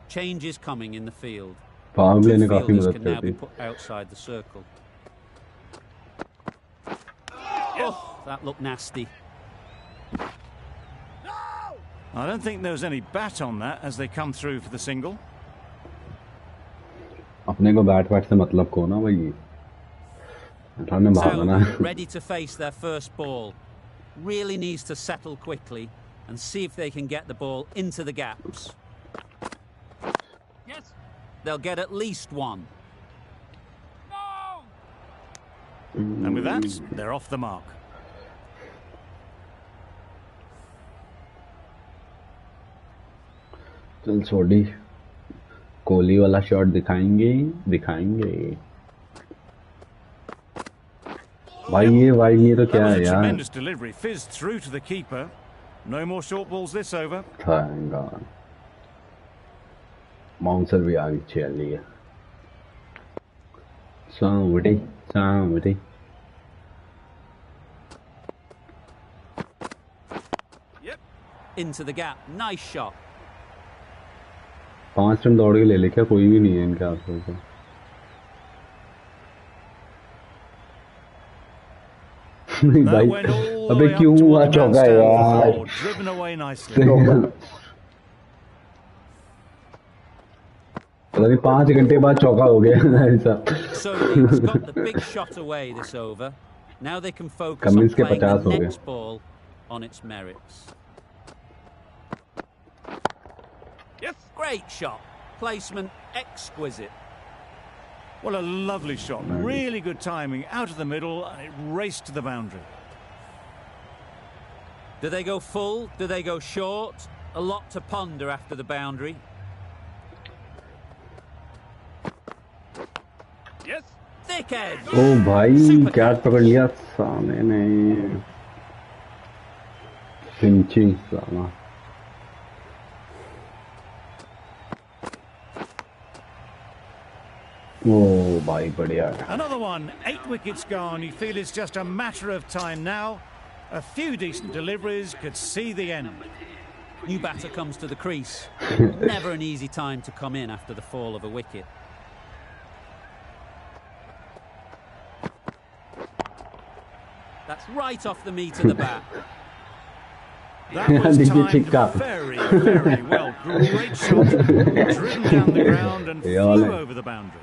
Change is coming in the field. Power play ने Two काफी fielders मदद can की now be थी put outside the circle. Oh, that looked nasty. I don't think there was any bat on that as they come through for the single. अपने को bat bat से मतलब को ना भाई सामने भागना So, ready to face their first ball. Really needs to settle quickly and see if they can get the ball into the gaps. Yes. They'll get at least one. No. And with that, they're off the mark. चल छोड़ी कोहली वाला shot दिखाएंगे भाई ये तो क्या That है was a यार tremendous delivery, fizzed through to the keeper. No more short balls this over. Thank God. Bouncer भी आ गई चली है somebody Yep. Into the gap. Nice shot. 5 run दौड़ के ले ले क्या कोई भी नहीं है इनके आसपास तो नहीं That भाई went all the अबे way up क्यों हुआ toward the चौका bandstand यार floor, driven away nicely. पता नहीं 5 घंटे बाद चौका हो गया ऐसा So he's got the big shot away this over. Now they can focus on Cummins के playing 50 the हो गए next ball on its merits. Yes. Great shot. Placement exquisite. Well, a lovely shot. Really good timing. Out of the middle, and it raced to the boundary. Do they go full? Do they go short? A lot to ponder after the boundary. Yes. Thick edge. ओ भाई Super catch पकड़ लिया सामने ने फिंचिंग साला ओ भाई बढ़िया Another one. 8 wickets gone. You feel it's just a matter of time now. A few decent deliveries could see the end. New batter comes to the crease. Never an easy time to come in after the fall of a wicket. That's right off the meat of the bat. That was Did you timed pick up? very, very well. Great shot. Driven down the ground and Yeah, flew like- over the boundary.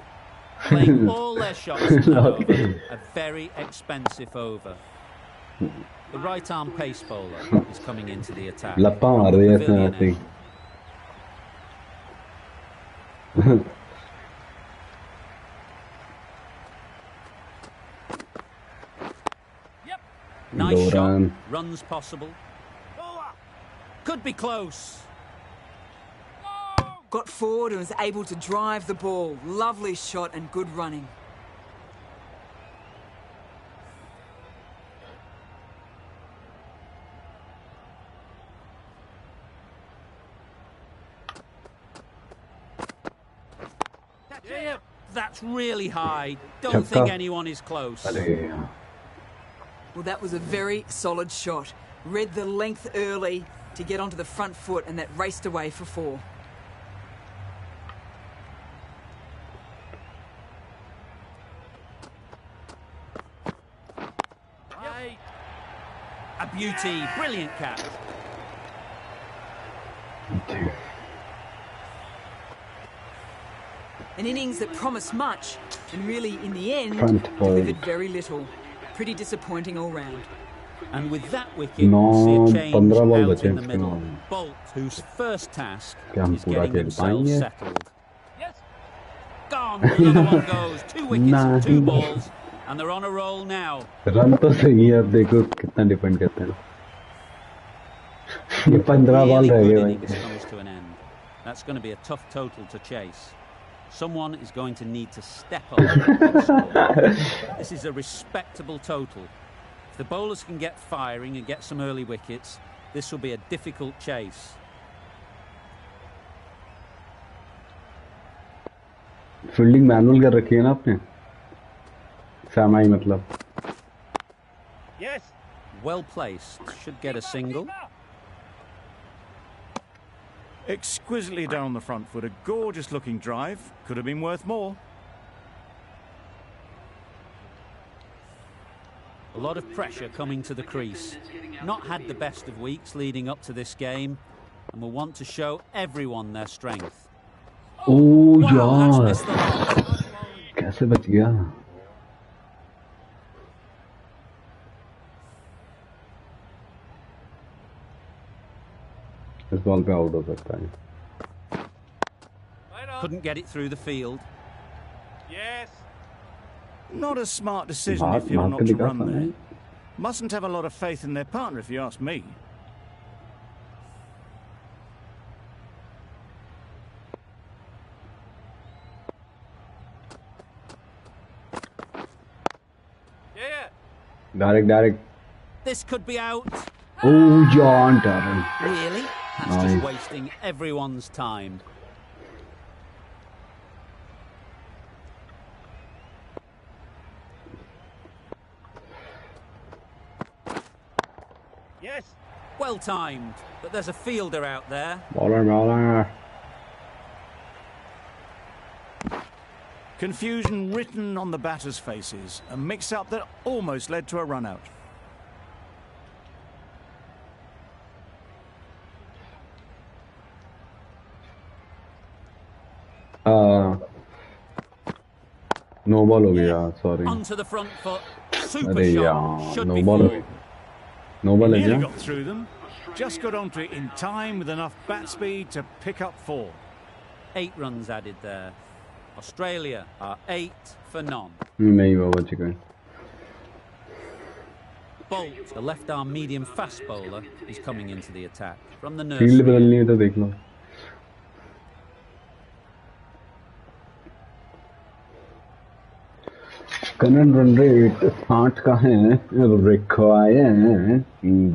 Playing all their shots in that over. A very expensive over. The right arm pace bowler is coming into the attack. लप्पा from मार the रही है pavilion ऐसे end. Yep. Nice Low shot. run. Runs possible. Bowler. Could be close. No. Got forward and was able to drive the ball. Lovely shot and good running. Catch it. That's really high. Don't Chapka. think anyone is close. अरे Well, that was a very solid shot. Read the length early to get onto the front foot, and that raced away for 4. Right. A beauty. Brilliant catch. An innings that promised much, and really, in the end, Front delivered foot. very little. Pretty disappointing all round. And with that wicket, No, we'll see a change 15 ball out बचे in the इसके middle. बाद। Bolt, whose first task क्या हम is पूरा getting खेल themselves पाएंगे? settled. Yes. Gone. Another one goes. 2 wickets and 2 नहीं। balls. And they're on a roll now. Run तो सही है अब देखो कितना डिपेंड करते हैं ये 15 बॉल Really रह good गए innings भाई comes to an end. That's going to be a tough total to chase. Someone is going to need to step up and score. This is a respectable total. If the bowlers can get firing and get some early wickets, this will be a difficult chase. Fielding manual कर रखी है ना आपने सामाई मतलब Yes. Well placed. Should get a single. Exquisitely down the front foot. A gorgeous looking drive. Could have been worth more. A lot of pressure coming to the crease. Not had the best of weeks leading up to this game. and will want to show everyone their strength. Oh Wow, that's यार missed the mark. कैसे बच गया? इस ball पे out हो सकता है. Right on. Couldn't get it through the field. Yes. Not a smart decision Mark- if you're Mark not to दिखा run था there. नहीं? Mustn't have a lot of faith in their partner, if you ask me. Yeah. Direct. This could be out. Oh John Tarrant. Really? That's Nice. just wasting everyone's time. Yes. Well timed, but there's a fielder out there. Bowler. Confusion written on the batters' faces. A mix-up that almost led to a run-out. No ball हो गया. Sorry. Onto the front foot. Super अरे shot. यार Should no be ball. full. No ball है Nearly क्या? got through them. Just got onto it in time with enough bat speed to pick up 4. 8 runs added there. Australia are 8 for none. नहीं हुआ बच गए. Bolt, the left-arm medium fast bowler, is coming into the attack from the field nursery. बदलनी है तो देख लो. Current run rate 60 का है. रिक्वायर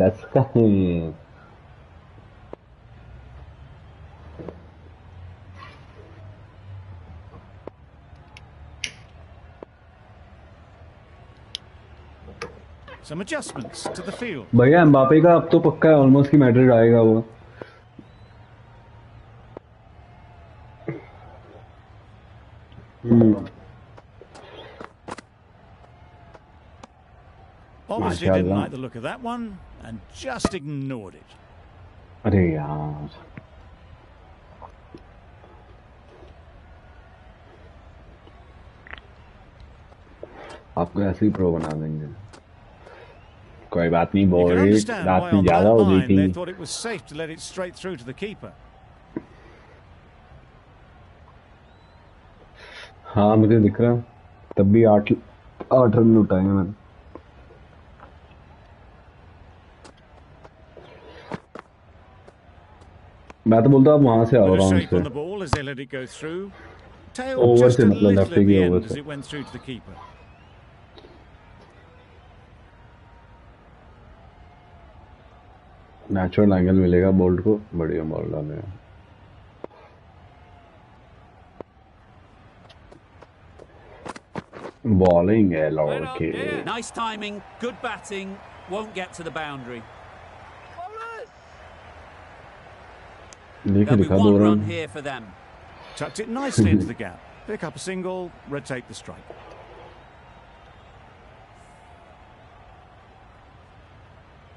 10 का है. Some adjustments to the field. भैया एम्बापे का अब तो पक्का है ऑलमोस्ट की मैड्रिड आएगा वो. Obviously didn't Mashallah. like the look of that one and just ignored it. अरे यार आपको ऐसे ही प्रो बना देंगे. कोई बात नहीं You बोल can understand रात why में on ज्यादा that हो गई line they थी. thought it was safe to let it straight through to the keeper. हाँ मुझे दिख रहा. तब भी 8 रन लुटाए मैंने. मैं तो बोलता आप वहां से आओ Bit of आराम shape on the से. ball as they let it go through. Tailed Over just से a मतलब little left at the की end over as से. it went through to the keeper. Natural angle मिलेगा bolt को. बढ़िया ball डाले. Bowling है लड़के. Nice timing, good batting, won't get to the boundary. Bowlers. देखे There'll be दिखा one 2 run run. here for them. Tucked it nicely into the gap. Pick up a single, rotate the strike.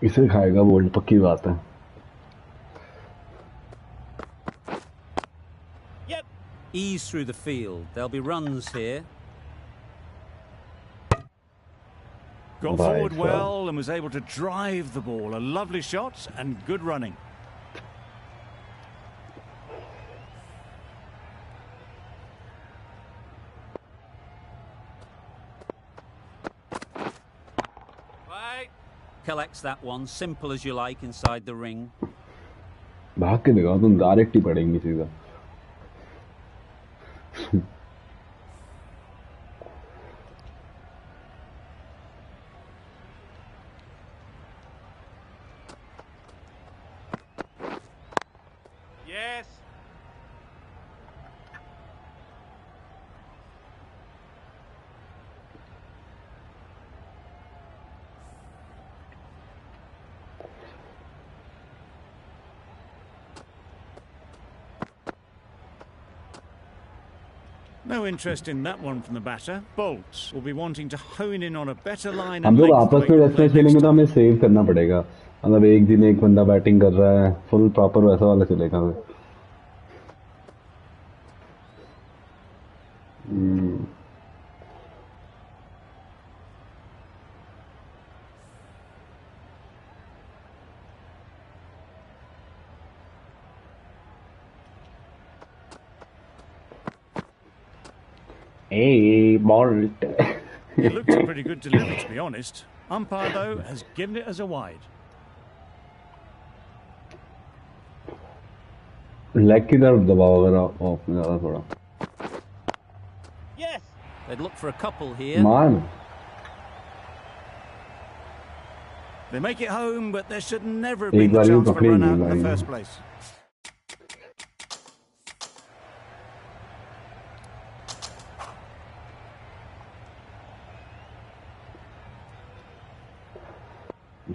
इसे खाएगा bolt पक्की बात है. Yep. Ease through the field. There'll be runs here. Got Right, forward well. well and was able to drive the ball. A lovely shot and good running. Right. Collects that one, simple as you like, inside the ring. भाग के दिखाओ तुम direct ही पड़ेंगी सीधा. Yes. No interest in that one from the batter. Bolt will be wanting to hone in on a better line हम and लोग length आपस the में way test to play match खेलेंगे next तो time. हमें save करना पड़ेगा मतलब एक दिन एक बंदा बैटिंग कर रहा है फुल प्रॉपर वैसा वाला चलेगा हमें Hey, Bolt. It looked a pretty good delivery, to be honest. Umpire, though, has given it as a wide. Leg की तरफ दबाव अगर ऑफ में ज़्यादा थोड़ा Yes. They'd look for a couple here. मान They make it home, but there should never have एक been the बार भी chance for a पकड़ी run नहीं out in भाई the first place.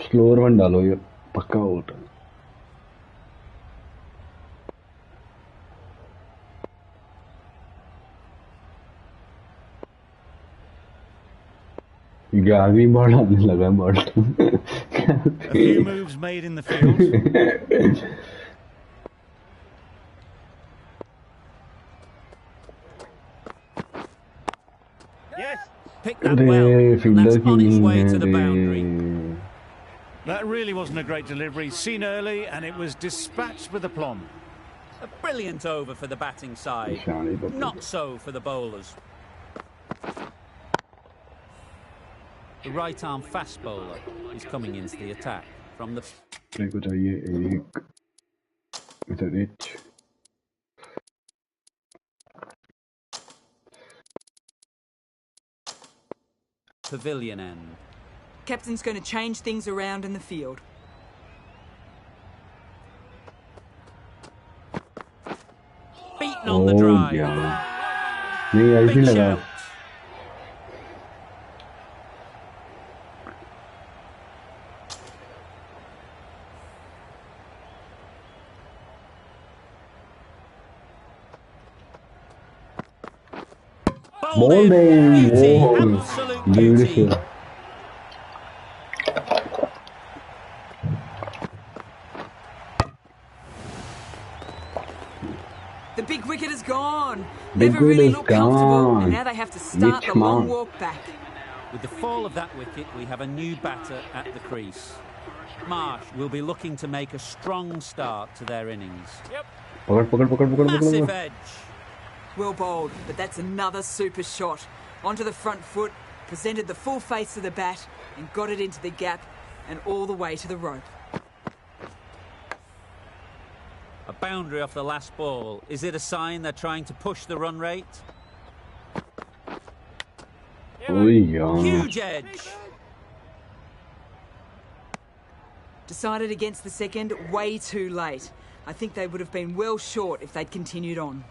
Slower one डालो ये पक्का आउट है ग्यारहवीं बॉल आने लगा ball A few moves made in the field. Yes. Pick that अरे well. And फील्डर that's की on its नहीं way है to the रे boundary. That really wasn't a great delivery. Seen early, and it was dispatched with aplomb. A brilliant over for the batting side. निशानी तो Not so for the bowlers. The right arm fast bowler is coming into the attack from the मेरे को चाहिए एक इधर H pavilion end. Captain's going to change things around in the field. Beaten on the Oh, drive. yeah. नहीं ऐसे Big लगा shout. Bowled Bowled in. in. Beauty. Whoa. Absolute beauty. Beautiful. The big wicket is gone. Big Never really wicket is looked comfortable, gone. and now they have to start Which the long man? walk back. With the fall of that wicket, we have a new batter at the crease. Marsh will be looking to make a strong start to their innings. पकड़ पकड़ पकड़ पकड़ पकड़ Massive पकड़ edge. Well bowled, but that's another super shot. Onto the front foot, presented the full face of the bat, and got it into the gap, and all the way to the rope. A boundary off the last ball. Is it a sign they're trying to push the run rate? ओए यार Huge edge. Decided against the second way too late. I think they would have been well short if they'd continued on.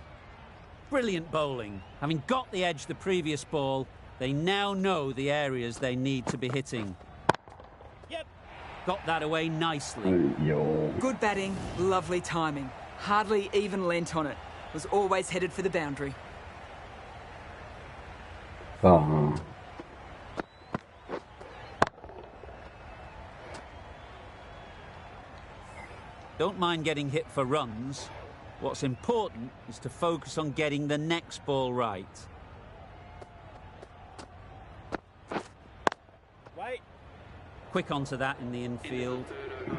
Brilliant bowling. Having got the edge the previous ball, they now know the areas they need to be hitting. Got that away nicely. Yo Good batting, lovely timing. Hardly even lent on it. Was always headed for the boundary. हाँ Don't mind getting hit for runs. What's important is to focus on getting the next ball right. Wait. Quick onto that in the infield.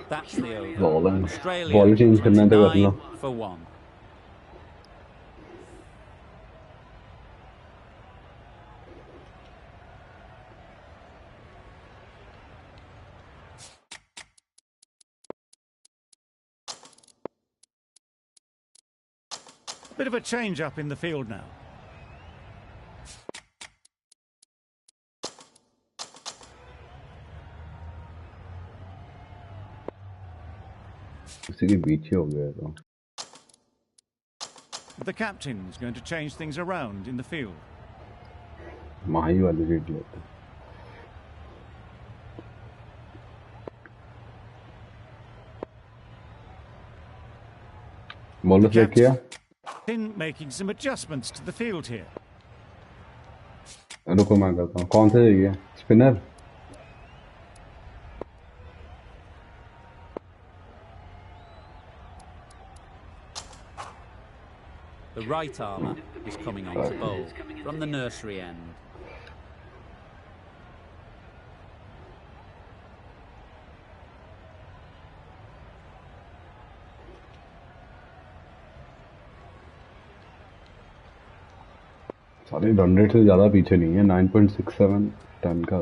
That's the over. Ball Australia ball change करना है तो कर लो 29 for 1. Bit of a change up in the field now. उसी के पीछे हो गया तो The captain is going to change things around in the field. माही वाली सीट लेते बॉलर चेक किया Captain making some adjustments to the field here. रुको मैं करता हूँ कौन सा चाहिए spinner The right armour is coming on to bowl from the nursery end. सारे रन रेट से ज़्यादा पीछे नहीं है 9.67 टन का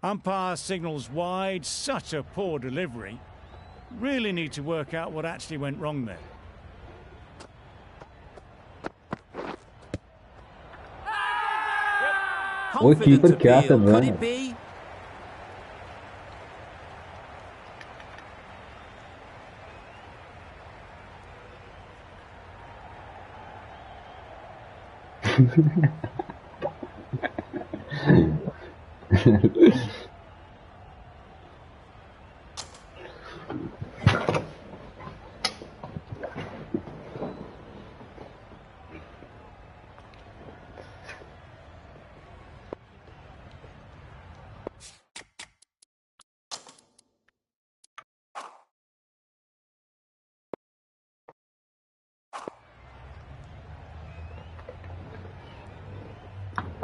Umpire signals wide. Such a poor delivery. Really need to work out what actually went wrong there. ओए Confident keeper क्या कर appeal. रहा Could है it be?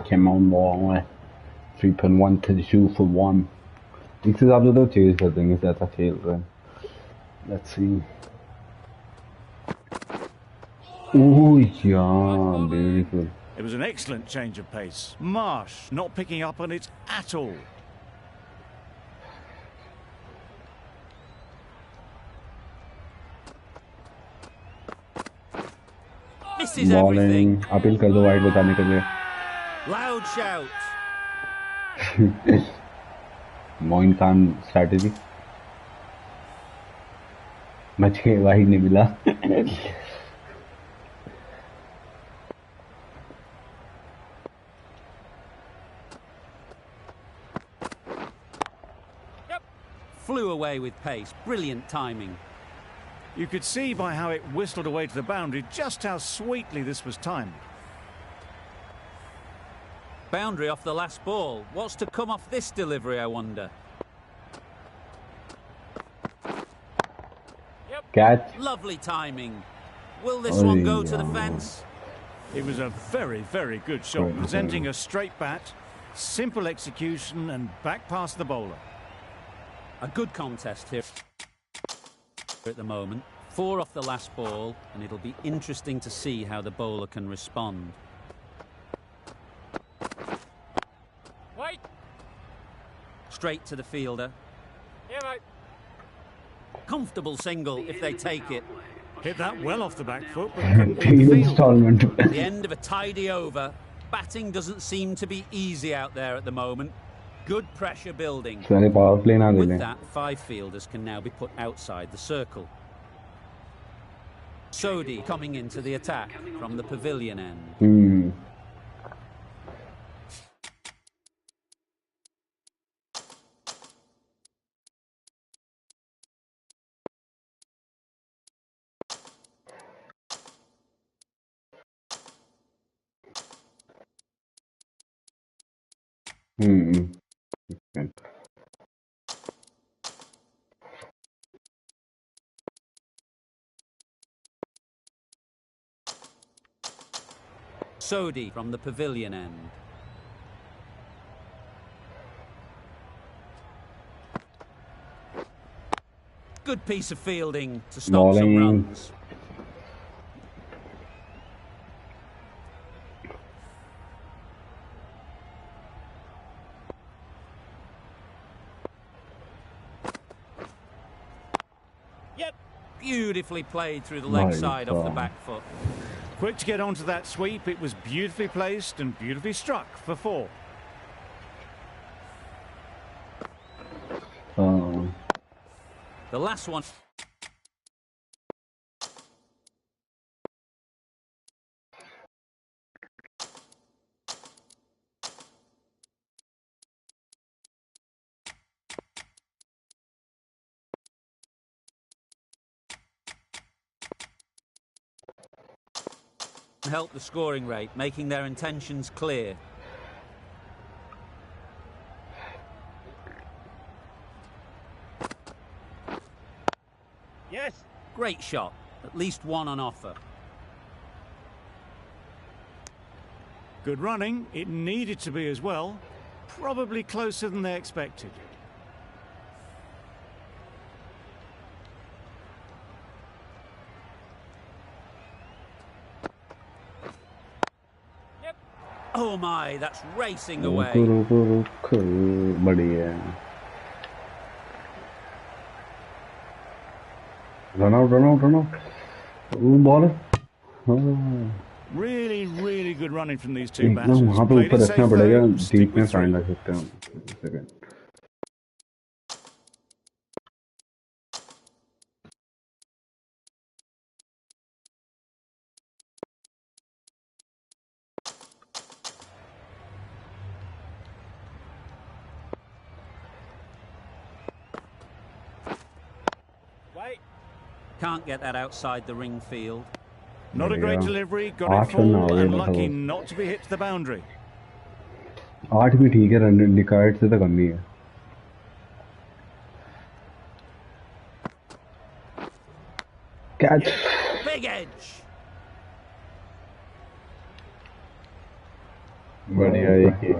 came on long way 3.1 for 1 इस हिसाब से तो चेज कर देंगे ऐसा खेल रहे हैं let's see oh yeah beautiful It was an excellent change of pace. Marsh not picking up on it at all. Misses bowling everything. Appeal कर दो वाइड बताने के लिए Loud shout. Moin Khan strategy बच के वाइड नहीं मिला Flew away with pace. Brilliant timing. You could see by how it whistled away to the boundary just how sweetly this was timed. Boundary off the last ball. What's to come off this delivery, I wonder? Catch Lovely timing. Will this one go to the fence? It was a very, very good shot, presenting a straight bat, simple execution and back past the bowler. A good contest here at the moment. 4 off the last ball, and it'll be interesting to see how the bowler can respond. Wait. Straight to the fielder. Yeah, mate. Comfortable single if they take it. Hit that well off the back foot, but couldn't beat तीन the field. Instalment The end of a tidy over. Batting doesn't seem to be easy out there at the moment. Good pressure building. सारे power play ना दे With लें that, 5 fielders can now be put outside the circle. Sodhi coming into the attack from the pavilion end. Sodhi from the pavilion end. Good piece of fielding to stop some Bowling. runs. Yep. Beautifully played through the leg My side off the God. back foot. Quick to get onto that sweep, it was beautifully placed and beautifully struck for 4. The last one. Help the scoring rate, making their intentions clear. Yes. Great shot. At least one on offer. Good running. It needed to be as well. Probably closer than they expected. Yep. Oh my, that's racing रुको away. रुको रुको बढ़िया run out वो ball हाँ Really, really good running from these two एकदम batters. वहाँ पे Played ऊपर it रखना safe पड़ेगा though, stick डीप में with फाइन three. रख सकते हैं हम second Wait. Can't get that outside the ring field. Not a great Yeah. delivery, got Arch it full run away, and मतलब lucky वो। not to be hit to the boundary. 8 भी ठीक है run निकायट से तो कम ही है कैच Big edge. बढ़िया एक ही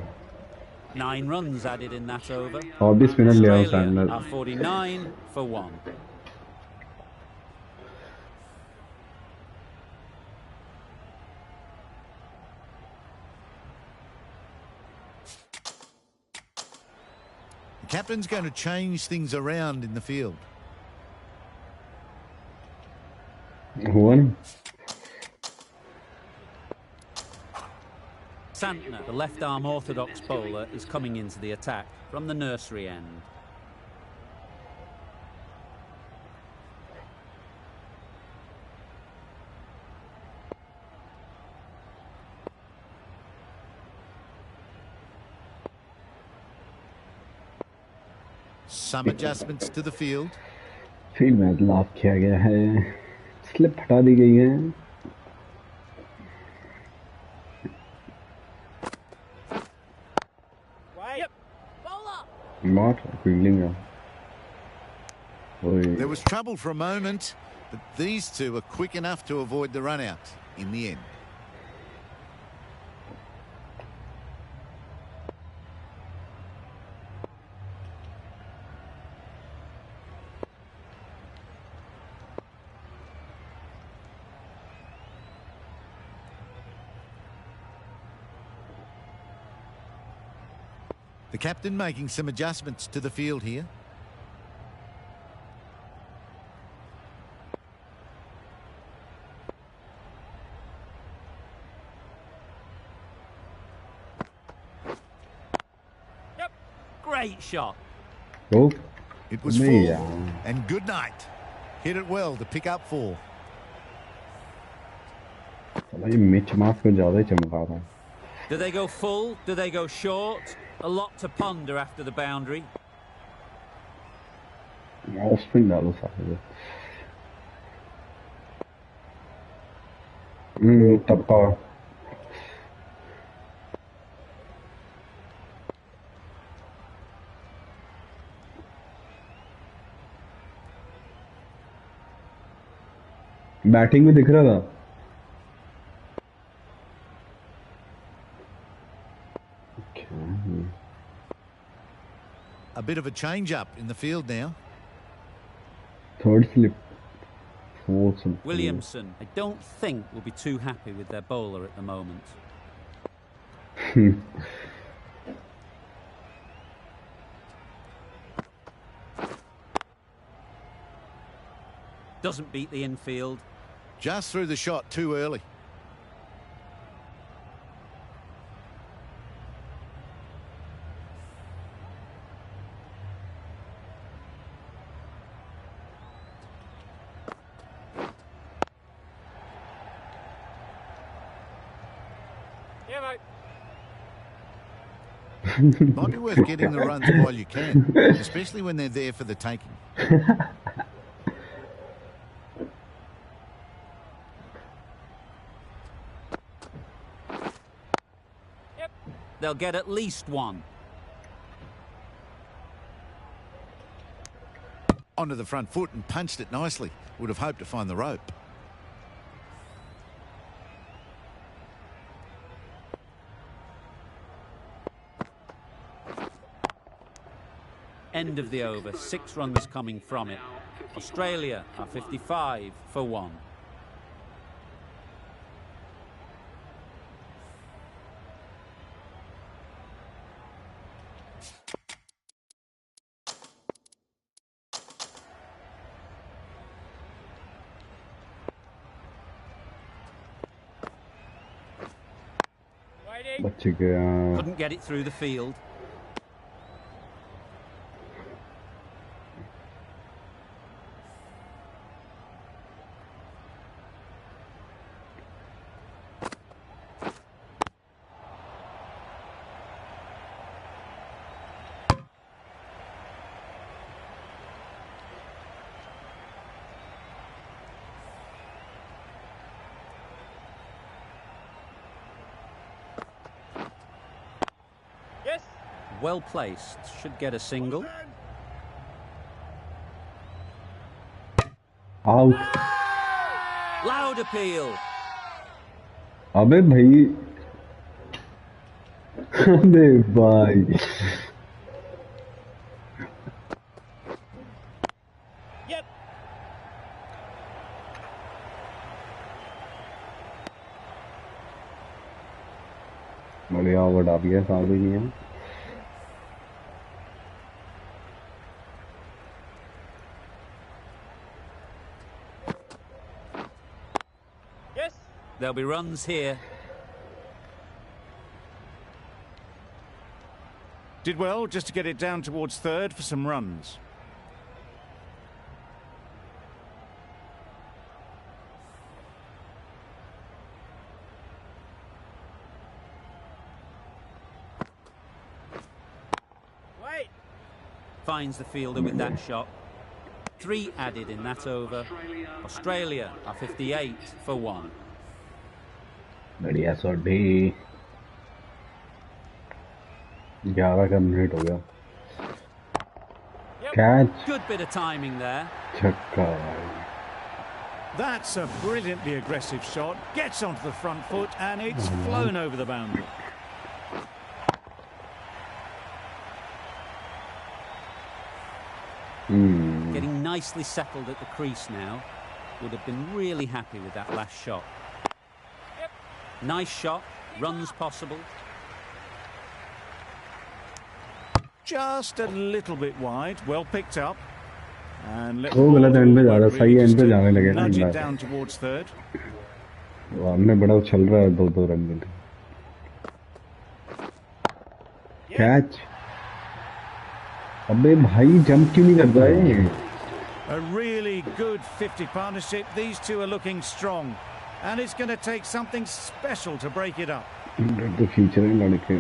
9 runs added in that over. और भी स्पिनर ले आओ Australia Sandler are 49 for 1. The captain's going to change things around in the field. हुआ ना Santner, the left-arm orthodox bowler, is coming into the attack from the nursery end. Some adjustments to the field. Field में लाभ किया गया है slip हटा दी गई है Wait. Yep. Bowler. Not fielding है ओए There was trouble for a moment, but these two were quick enough to avoid the run out in the end. The captain making some adjustments to the field here. Great shot. O It was नहीं full यार and good night. Hit it well to pick up 4. भाई Mitch mark को ज्यादा ही चमका था Do they go full? Do they go short? A lot to ponder after the boundary. Off spin डालो सारे टप्पा batting में दिख रहा था A bit of a change up in the field now. Third slip fourth slip Williamson, I don't think, will be too happy with their bowler at the moment. Doesn't beat the infield. Just threw the shot too early. Yeah, mate. Might be worth getting the runs while you can, especially when they're there for the taking. they'll get at least one. Onto the front foot and punched it nicely. Would have hoped to find the rope. End of the over, 6 runs coming from it. Australia are 55 for 1. Waiting. बच्चे के Couldn't get it through the field. Yes. Well placed, should get a single. Out. Loud appeal. अबे भाई. अबे भाई. Yep. बढ़िया over डाल गया, साथ ही नहीं है. Yes. There'll be runs here. Did well just to get it down towards third for some runs. Wait. Finds the fielder with that shot. 3 added in that over. Australia are 58 for 1. बढ़िया shot भी. 11 का minute हो गया. Catch. Good bit of timing there. छक्का. That's a brilliantly aggressive shot. Gets onto the front foot and it's flown over the boundary. Getting nicely settled at the crease now. Would have been really happy with that last shot. Yep. Nice shot. Runs possible. Just a little bit wide. Well picked up. And let वो गलत and पे जा रहा है, सही and पे जाने लगे ना. nudge it down towards third. वो हमने बड़ा उछल रहा है 2-2 रन के लिए. कैच. अबे भाई जंप क्यों नहीं करता है? A really good 50 partnership. These two are looking strong. And it's going to take something special to break it up. तो फ्यूचर में लड़के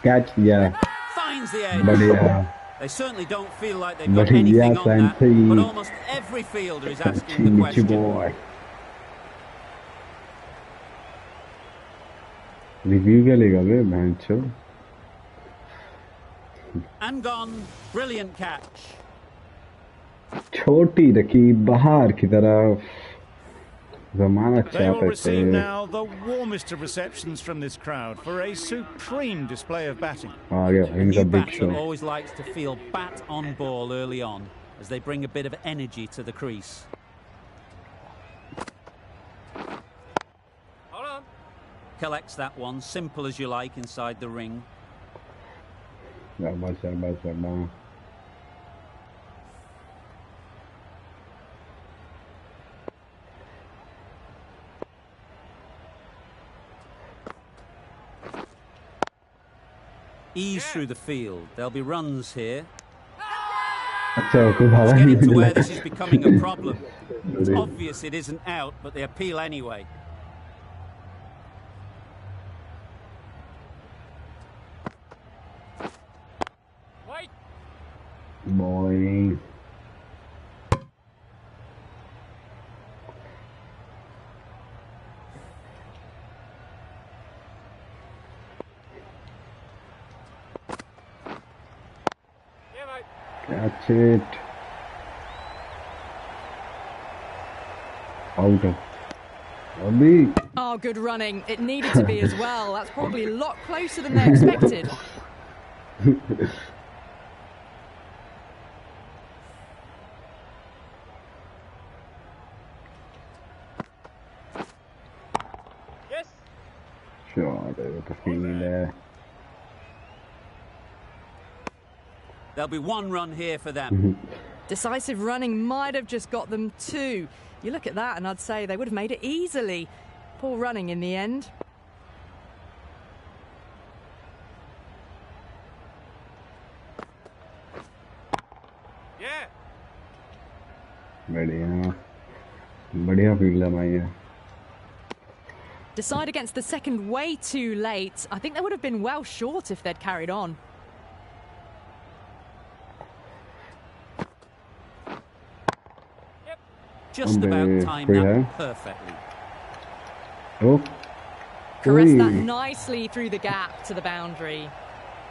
कैच किया. Finds the edge. बढ़िया. They certainly don't feel like they've got बढ़िया anything on that, Santi. but almost every fielder is asking the Michi question. boy. Review क्या लेगा बे भैंचो. And gone. Brilliant catch. छोटी रखी बाहर की तरफ. जमाना They will चाहते receive थे. now the warmest of receptions from this crowd for a supreme display of batting. आ गया A इनका new big batter show. always likes to feel bat on ball early on as they bring a bit of energy to the crease. Hold on. Collects that one, simple as you like, inside the ring. Sharma. Ease through the field. There'll be runs here. अच्छा कोई भागा It's नहीं getting to where मिला. this is becoming a problem. It's obvious it isn't out, but they appeal anyway. Wait. Bowling. Yeah, mate. Catch it. Out. Abhi. Oh, good running. It needed to be as well. That's probably a lot closer than they expected. Yes. Shot है तो field है. There'll be one run here for them. Decisive running might have just got them two. You look at that and I'd say they would have made it easily. Poor running in the end. Yeah. बढ़िया field है भाई ये. Decide against the second way too late. I think they would have been well short if they'd carried on. Just about timed that perfectly. Oh. Caressed that nicely through the gap to the boundary.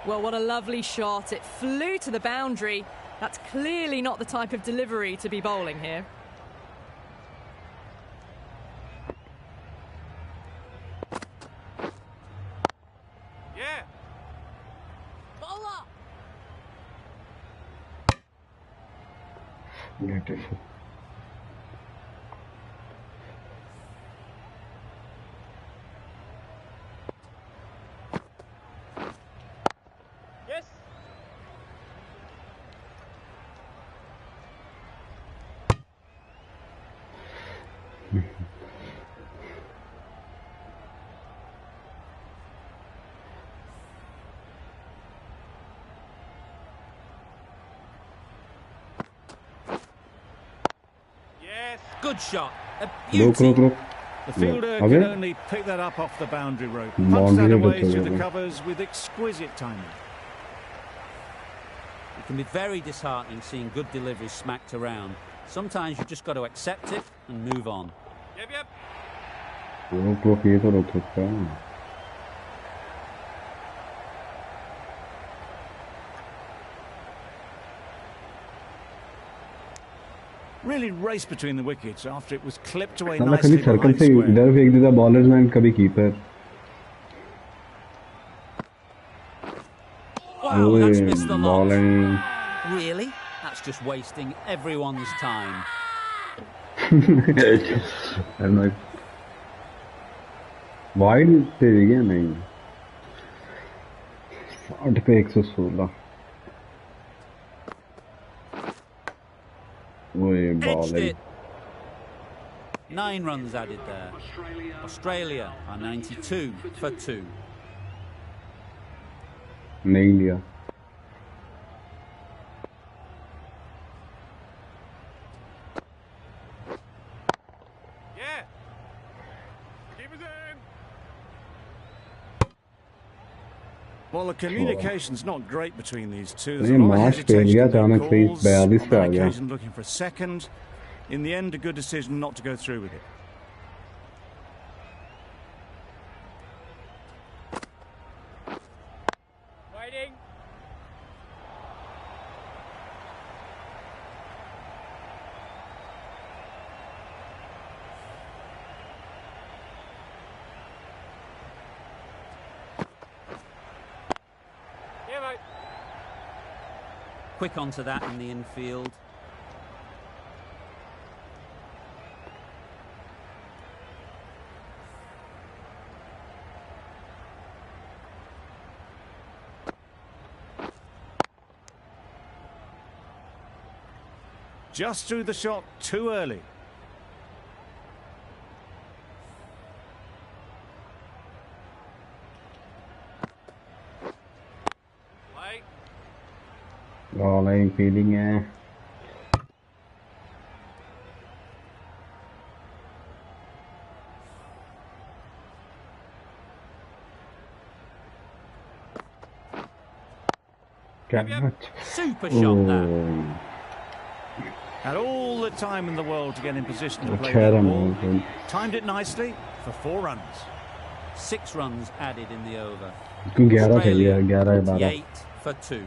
Well, what a lovely shot. It flew to the boundary. That's clearly not the type of delivery to be bowling here. Yeah. Bowler! Beautiful. Yes. Yes. Good shot. A Look, beauty. look, look. The fielder Yeah. can Okay. only pick that up off the boundary rope. Boundary Punch that rope away is through the okay. covers with exquisite timing. It can be very disheartening seeing good deliveries smacked around. Sometimes you just got to accept it and move on. Yep, yep. रोक ये तो रोक सकता है. Really raced between the wickets after it was clipped away साला खाली nicely circle behind से square. इधर फेंक देता बॉलर्समैन कभी keeper. Wow, that's missed the lot. bowling. Really? That's just wasting everyone's time. I'm like, wide तेरी क्या नहीं. 60 पे 116. वो ये Edged bowling. it. 9 runs added there. Australia are 92 for 2. नहीं लिया. Yeah. Keep us in. Well, the communication's not great between these two. There's ये a lot of match hesitation fail गया in their अचानक से calls. 42 On पे आ that गया. occasion, looking for a second. In the end, a good decision not to go through with it. Waiting. Yeah, mate. Quick onto that in the infield. Just threw the shot too early. Play. Bowling feeling है. Catch. Super shot that. Oh. Had all the time in the world to get in position to play अच्छा the run ball. है। Timed it nicely for 4 runs. 6 runs added in the over. 11 थे ये, Australia 11 with 12। 8 for 2.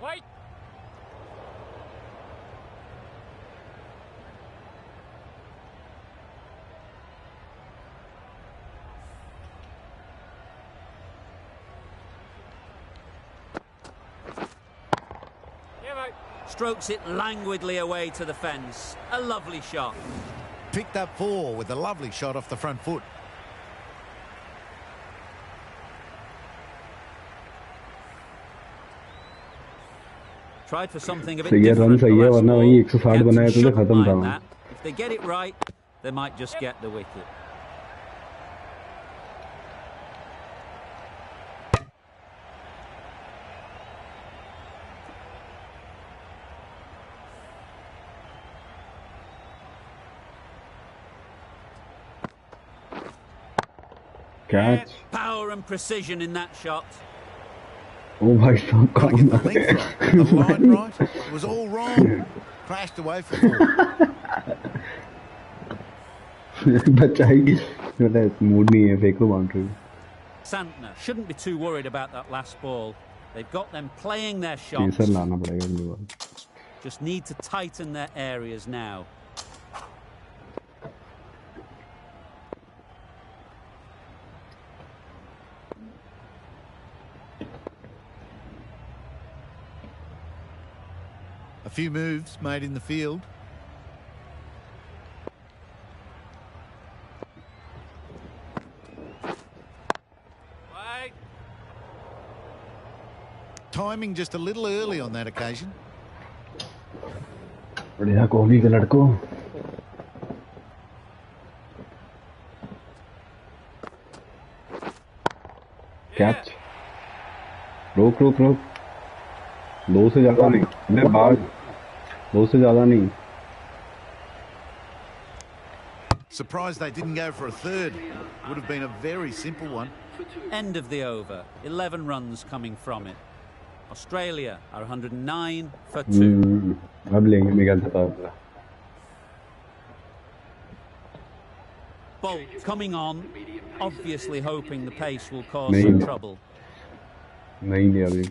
Wait. Yeah, mate. Strokes it languidly away to the fence. A lovely shot. Picked up 4 with a lovely shot off the front foot. Tried for something a bit सही है, different. run सही है, the last वरना ball. वही 160 Captain बनाया तो shouldn't खत्म था mind वो। that. If they get it right, they might just get the wicket. Catch. Power and precision in that shot. ओ भाई साहब Got to get the कौन length right, the line right. It was all wrong. Crashed away for 4. बचाएगी, मतलब mood नहीं है, फेंको boundary. Santner shouldn't be too worried about that last ball. They've got them playing their shots. Pacer लाना पड़ेगा अगली बार। Just need to tighten their areas now. A few moves made in the field. Wait. Timing just a little early on that occasion. बढ़िया कोहली के लड़कों। Catch. रोक रोक रोक। 2 से ज्यादा नहीं, मैं भाग। 2 से ज्यादा नहीं। Surprised they didn't go for a third. Would have been a very simple one. End of the over. 11 runs coming from it. Australia are 109 for 2. अब लेंगे मेरे ख्याल से power. Bolt coming on, obviously hoping the pace will cause नहीं। some trouble. नहीं लिया अभी।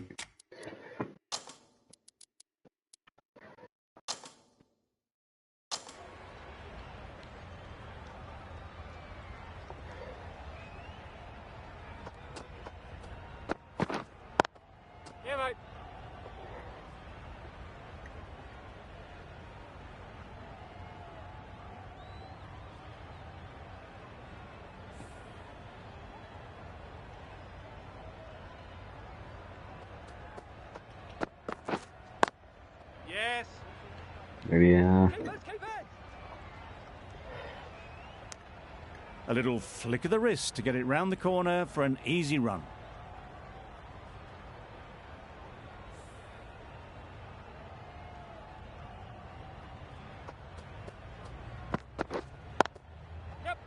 Yeah, mate. Yes. बढ़िया। Let's keep it. A little flick of the wrist to get it round the corner for an easy run. Yep.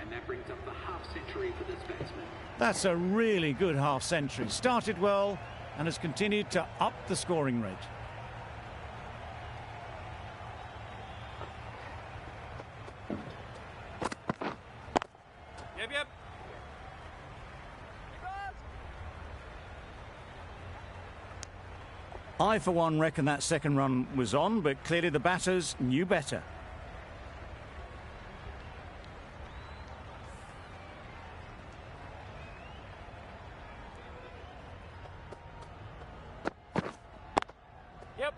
And that brings up the half century for this batsman. That's a really good half century. Started well and has continued to up the scoring rate. Yep, yep. I, for one, reckon that second run was on, but clearly the batters knew better. Yep.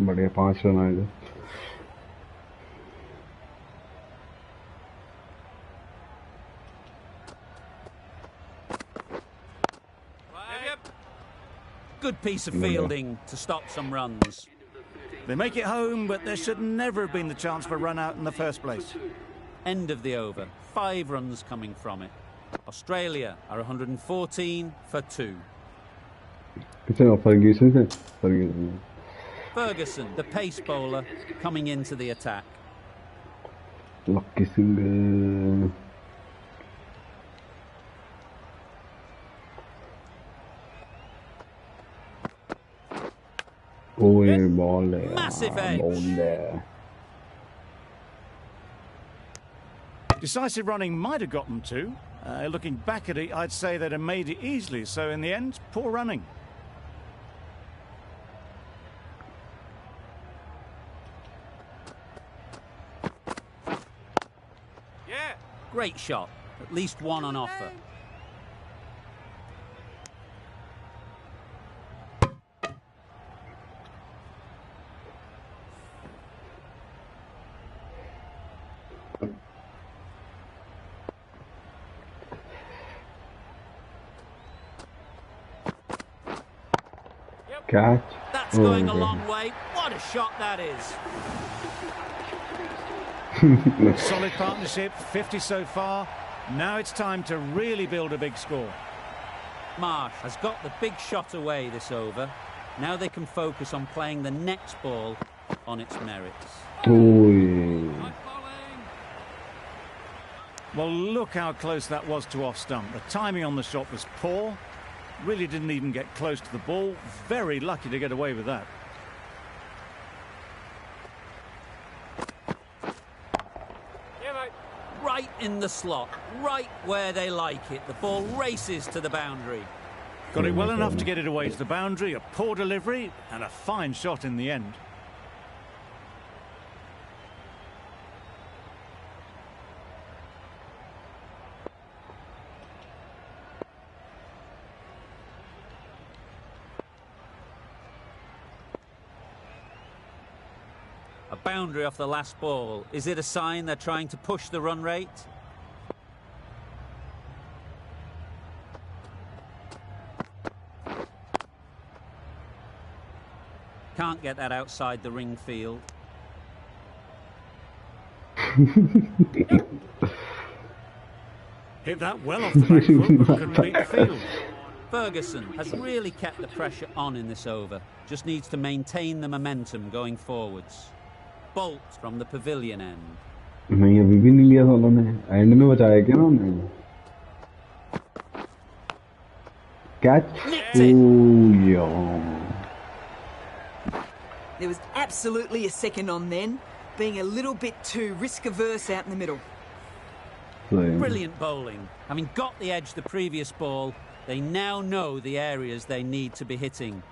बढ़िया 5 run आएगा। Yep, yep. Good piece of fielding to stop some runs. They make it home, but there should never have been the chance for a run out in the first place. End of the over. 5 runs coming from it. Australia are 114 for 2. Ferguson. Ferguson, the pace bowler, coming into the attack. Lucky Singh. Oh, ball there. Massive edge. Ball there. Decisive running might have got them to. Looking back at it, I'd say they'd have made it easily. So in the end, poor running. Yeah. Great shot. At least one on offer. Catch. That's going a long way. What a shot that is. Solid partnership, 50 so far. Now it's time to really build a big score. Marsh has got the big shot away this over. Now they can focus on playing the next ball on its merits. Well, look how close that was to off stump. The timing on the shot was poor. Really didn't even get close to the ball. Very lucky to get away with that. Yeah, mate. Right in the slot, right where they like it. The ball races to the boundary. Got it well enough to get it away to the boundary. A poor delivery and a fine shot in the end. A boundary off the last ball. Is it a sign they're trying to push the run rate? Can't get that outside the ring field. Hit that well off the back foot, but couldn't beat the field. Ferguson has really kept the pressure on in this over. Just needs to maintain the momentum going forwards. Bolt from the pavilion end. नहीं अभी भी नहीं लिया सालों ने and में बचाया क्या ना उन्होंने catch There was absolutely a second on then, being a little bit too risk-averse out in the middle. Brilliant bowling. Having got the edge the previous ball, they now know the areas they need to be hitting.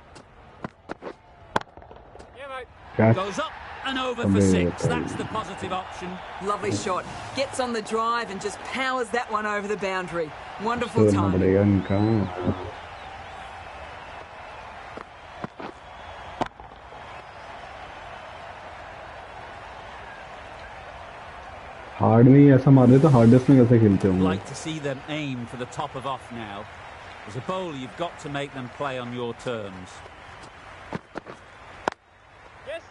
Yeah, mate. catch Goes up and over for 6. That's the positive option. Lovely shot. Gets on the drive and just powers that one over the boundary. Wonderful छोड़ना time. पड़ेगा इनका hard में ही ऐसा मार दे तो hardest में कैसे खेलते होंगे Like to see them aim for the top of off now. As a bowler, you've got to make them play on your terms. Yes.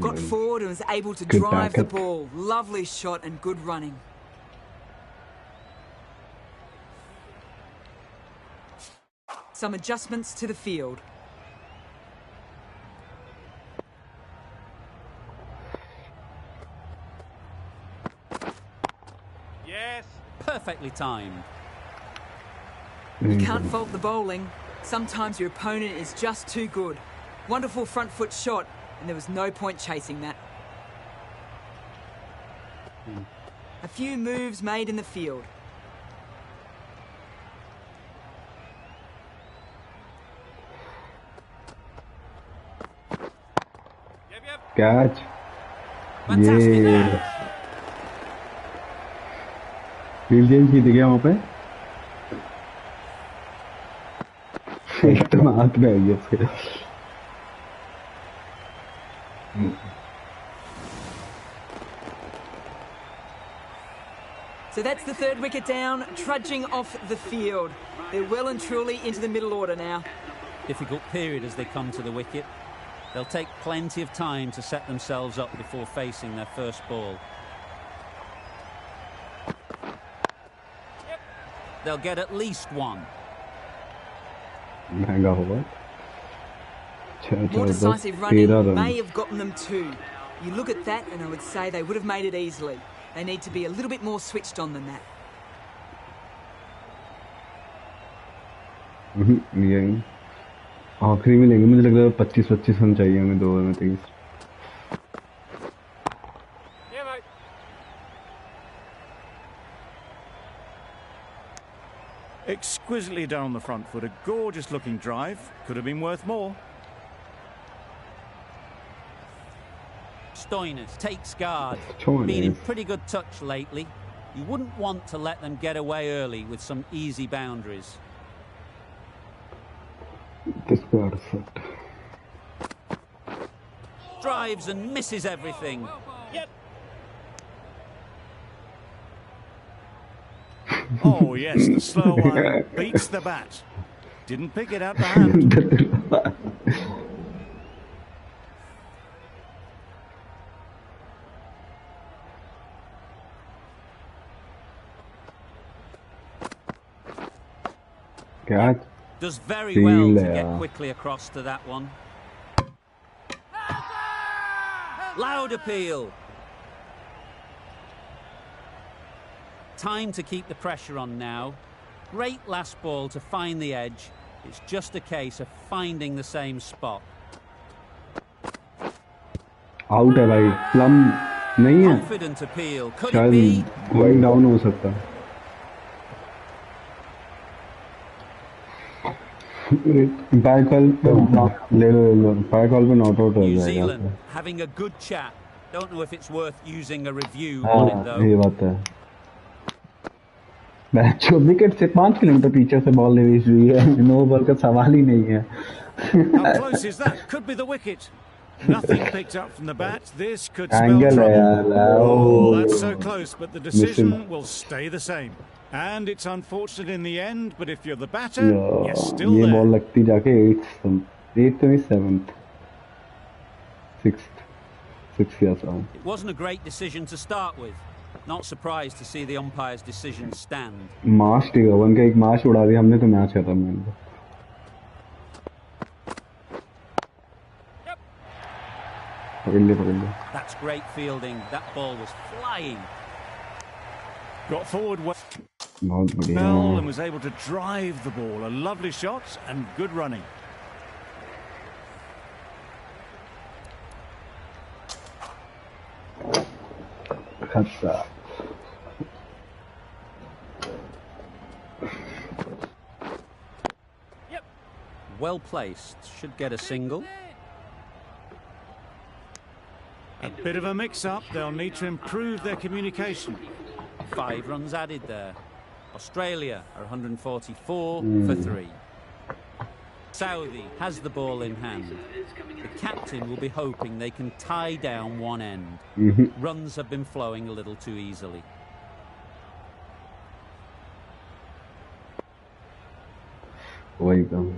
Got forward and was able to Good drive the backup. ball. Lovely shot and good running. Some adjustments to the field. Yes. Perfectly timed. You can't fault the bowling. Sometimes your opponent is just too good. Wonderful front foot shot, and there was no point chasing that. A few moves made in the field. Yep, yep. Catch Fantastic. ये field change की थी क्या वहाँ पे एकदम हाथ में आई है उसके So that's the third wicket down, trudging off the field. They're well and truly into the middle order now. Difficult period as they come to the wicket. They'll take plenty of time to set themselves up before facing their first ball. They'll get at least one. More decisive running may have gotten them two. You look at that and I would say they would have made it easily. They need to be a little bit more switched on than that. यही आखिरी में लेंगे मुझे लग रहा है 25 run चाहिए हमें 2 ओवर में 23 Yeah, mate. Exquisitely down the front foot, a gorgeous looking drive. Could have been worth more. Stoinis takes guard. Stoinis. Been in pretty good touch lately. You wouldn't want to let them get away early with some easy boundaries. this perfect Drives and misses everything. Yep. Oh yes, the slow one beats the bat. Didn't pick it out the hand. catch Does very well to Steal, get quickly across to that one. Loud appeal. Time to keep the pressure on now. Great last ball to find the edge. It's just a case of finding the same spot. Out है भाई plum नहीं है Confident appeal. Could it शायद be? Going down हो सकता है Baikal पे ले लो बैकॉल पे नॉट आउट हो New जाएगा Zealand having a good chat. Don't know if it's worth using a review हाँ on it though. ये बात है मैच विकेट से 5 किलोमीटर पीछे से बॉल रिलीज हुई है नो बॉल का सवाल ही नहीं है How close is that? Could be the wicket. Nothing picked up from the bat. This could spell angle है trouble. यार Oh, that's so close, but the decision Missing. will stay the same. And it's unfortunate in the end, but if you're the batter, you're still ये there. Ball लगती जाके 8th में 7th 6th या 7th It wasn't a great decision to start with. Not surprised to see the umpire's decision stand. मार्च टिका one का एक मार्च उड़ा दिया हमने तो मैच खत्म है पकड़ लिया That's great fielding. That ball was flying. Got forward well बहुत बढ़िया and was able to drive the ball. A lovely shot and good running. खत्ता Well placed. Should get a single. A bit of a mix-up. They'll need to improve their communication. 5 runs added there. Australia are 144 for 3. Saudi has the ball in hand. The captain will be hoping they can tie down one end. Runs have been flowing a little too easily. वही काम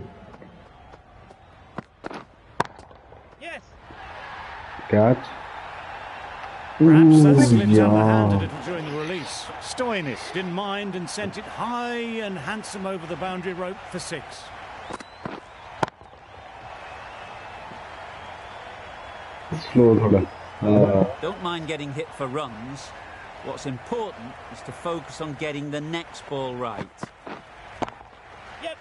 Yes. Catch Perhaps that slipped yeah. underhand a little during the release. Stoinis didn't mind and sent it high and handsome over the boundary rope for 6. Slow थोड़ा Don't mind getting hit for runs. What's important is to focus on getting the next ball right. Yep.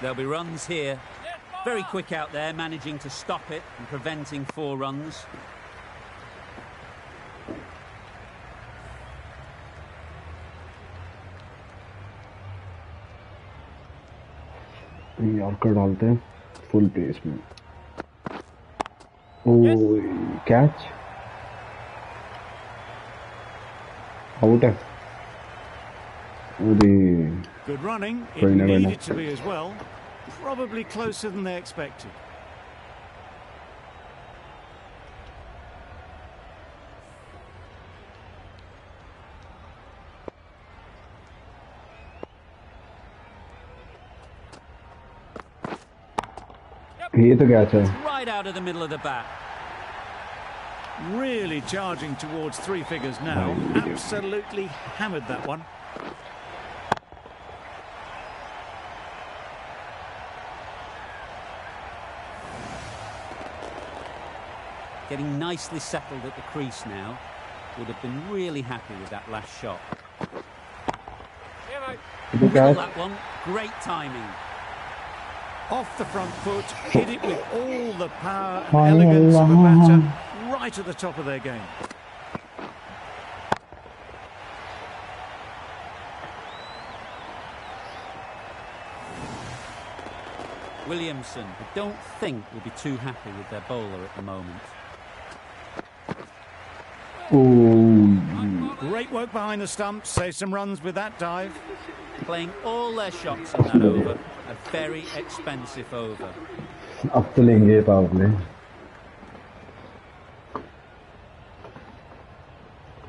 There'll be runs here. Yep. Very quick out there, managing to stop it and preventing 4 runs. Yorker डालते हैं full pace में ओ catch out है अरे Good running. It Very nice. needed to be as well. Probably closer than they expected. ये तो catch है. Right out of the middle of the bat. Really charging towards three figures now. Absolutely hammered that one. Getting nicely settled at the crease now. Would have been really happy with that last shot. Yeah, mate. Middle that one. Great timing. Off the front foot, hit it with all the power and elegance of a batter, right at the top of their game. Williamson, I don't think will be too happy with their bowler at the moment. Great work behind the stumps, save some runs with that dive. Playing all their shots in that over. A very expensive over. अब तो लेंगे power play.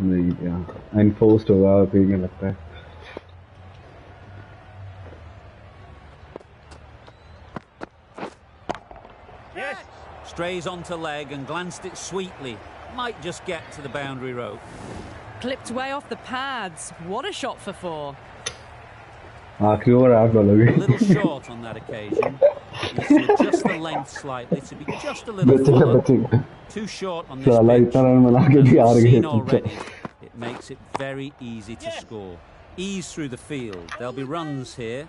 नहीं क्या? Enforced होगा तो ये लगता है. Yes. Strays onto leg and glanced it sweetly. Might just get to the boundary rope. Clipped way off the pads. What a shot for four. आखिरी ओवर आप डालोगे. A little short on that occasion. Needs to adjust the length slightly to be just a little fuller. Too short on this साला pitch. इतना run बना के भी हार गए. Seen already. It makes it very easy to score. Ease through the field. There'll be runs here.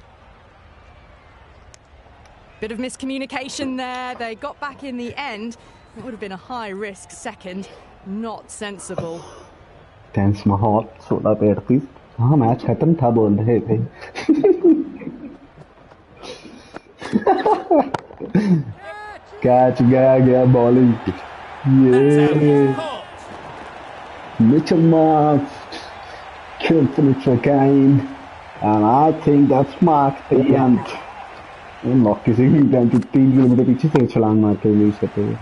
Bit of miscommunication there. They got back in the end. It would have been a high-risk second. Not sensible. Thanks my heart. 16 पे 38. हाँ match खत्म था बोल रहे थे. Catch गया bowling. ये Mitchell Marks killed Phillips again, and I think that's marked the end. Knock किसी भी टाइम 3 किलोमीटर पीछे से छलांग मार के रिलीज करते हुए.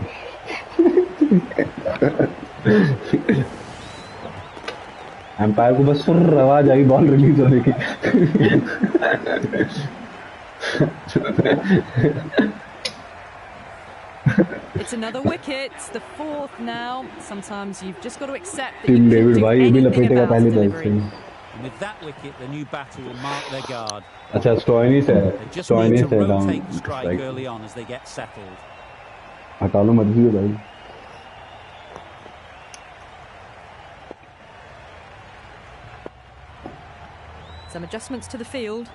एम्पायर को बस फुर आवाज आई बॉल रिलीज होने की. It's another wicket, the fourth now. Sometimes you've just got to accept that team you David can't do भाई ये भी anything लपेटेगा about पहले बॉल delivery. से. And with that wicket, the new batter will mark their guard. अच्छा Stoinis है. They just need Stoinis to है down. rotate the strike early on as they get settled. हटा लो मर्जी है भाई. Some adjustments to the field.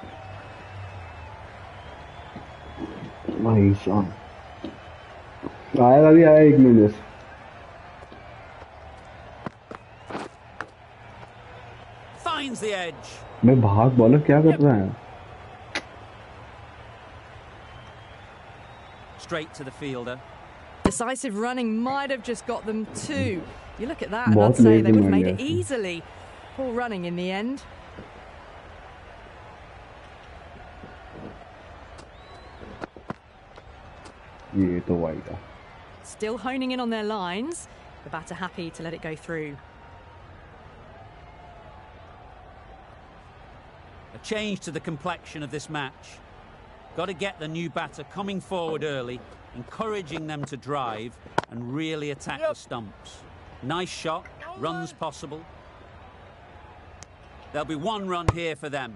भाई शान. आया अभी आया 1 मिनट. Finds the edge. मैं भाग बॉलर क्या कर रहा है? Straight to the fielder. Decisive running might have just got them two. You look at that and बहुत I'd say late they would have in made the it game. easily. Poor running in the end. ये तो wide है. Still honing in on their lines. The batter happy to let it go through. A change to the complexion of this match. Got to get the new batter coming forward early, encouraging them to drive and really attack the stumps. Nice shot, runs possible. There'll be 1 run here for them.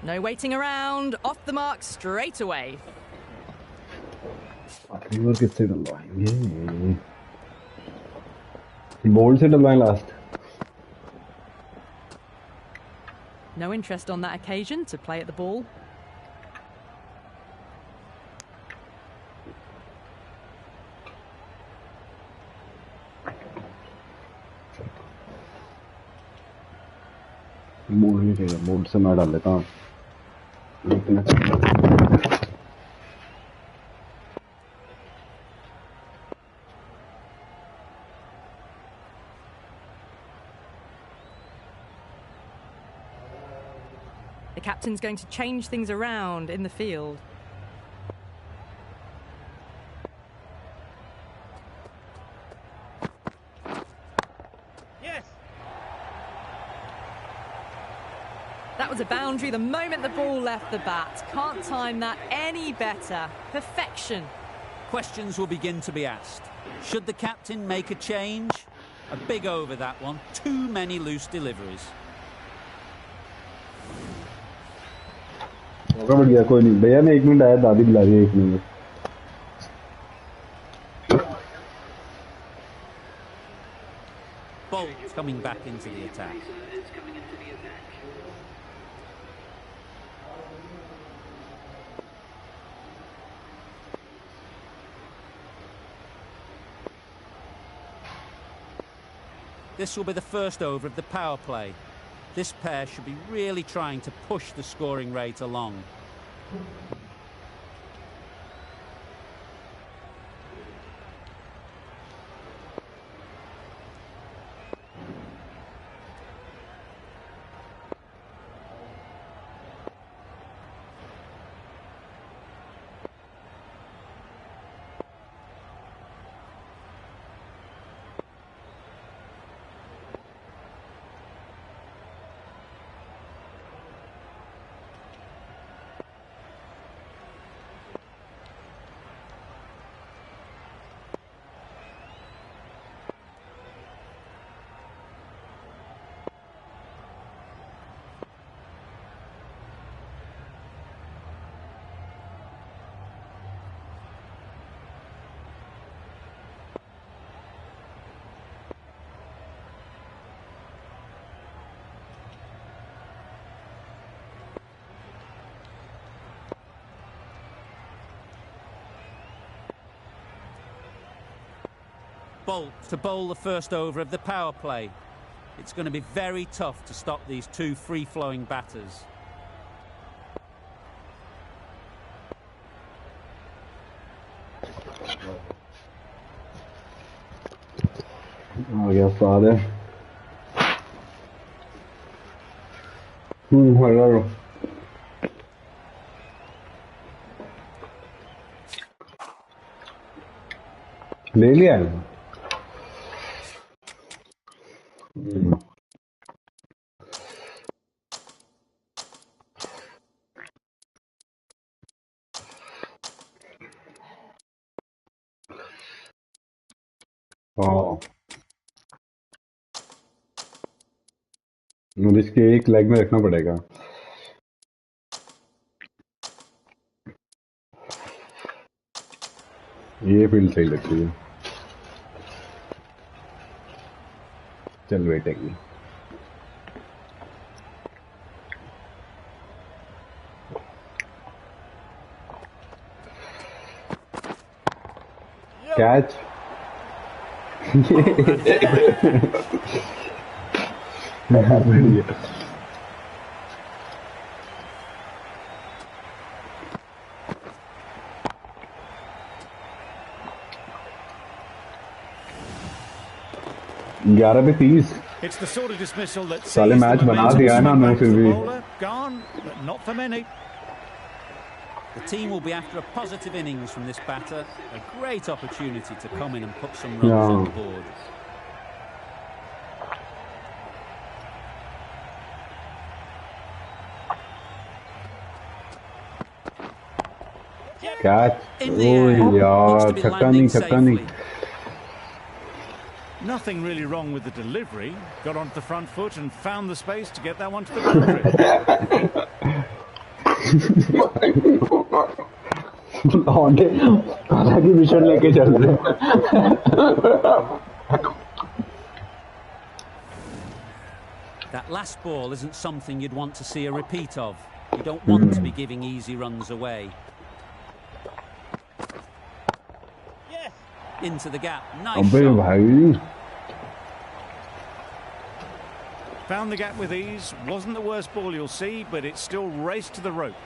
No waiting around. Off the mark straight away. River किससे डलवाएंगे? Bold से डलवाएं last. No interest on that occasion to play at the ball. Bowled नहीं चाहिए. Bold से मैं डाल लेता हूँ. The captain's going to change things around in the field. Yes. That was a boundary the moment the ball left the bat. Can't time that any better. Perfection. Questions will begin to be asked. Should the captain make a change? A big over that one. Too many loose deliveries. मौका बढ़ गया कोई नहीं भैया मैं 1 minute आया दादी बुला रही है 1 minute Bolt coming back into the attack. This will be the first over of the power play. This pair should be really trying to push the scoring rate along. Bolt to bowl the first over of the power play. It's going to be very tough to stop these two free-flowing batters. Oh yeah, father. Hello. ले लिया अब इसके एक leg में रखना पड़ेगा ये field सही लगती है चल बैठेगी कैच ग्यारह पे 30 It's the sort of dismissal that साले मैच बना दिया है ना मैं फिर भी gone, but not for many. The team will be after a positive innings from this batter. A great opportunity to come in and put some runs on the board. Catch ओ यार छक्का नहीं Nothing really wrong with the delivery. Got onto the front foot and found the space to get that one to the boundary. That last ball isn't something you'd want to see a repeat of. You don't want to be giving easy runs away. Into the gap. Nice shot. Found the gap with ease. Wasn't the worst ball you'll see, but it still raced to the rope.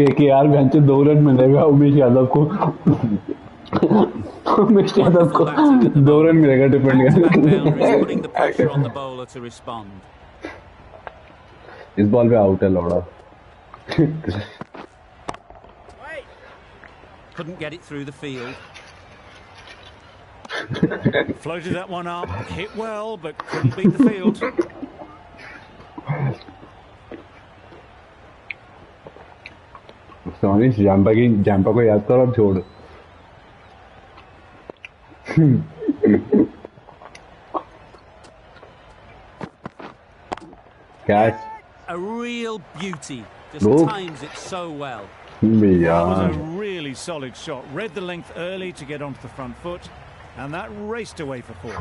KKR bench 2 run मिलेगा उमेश यादव को उमेश यादव को 2 run मिलेगा putting the pressure on the bowler to respond. इस ball पे out है लौड़ा Couldn't get it through the field. Floated that one up, hit well, but couldn't beat the field. सोनी Zampa को याद करो और छोड़ Catch. A real beauty. Just Look. times it so well. That was a Yeah. really solid shot. Read the length early to get onto the front foot, and that raced away for four.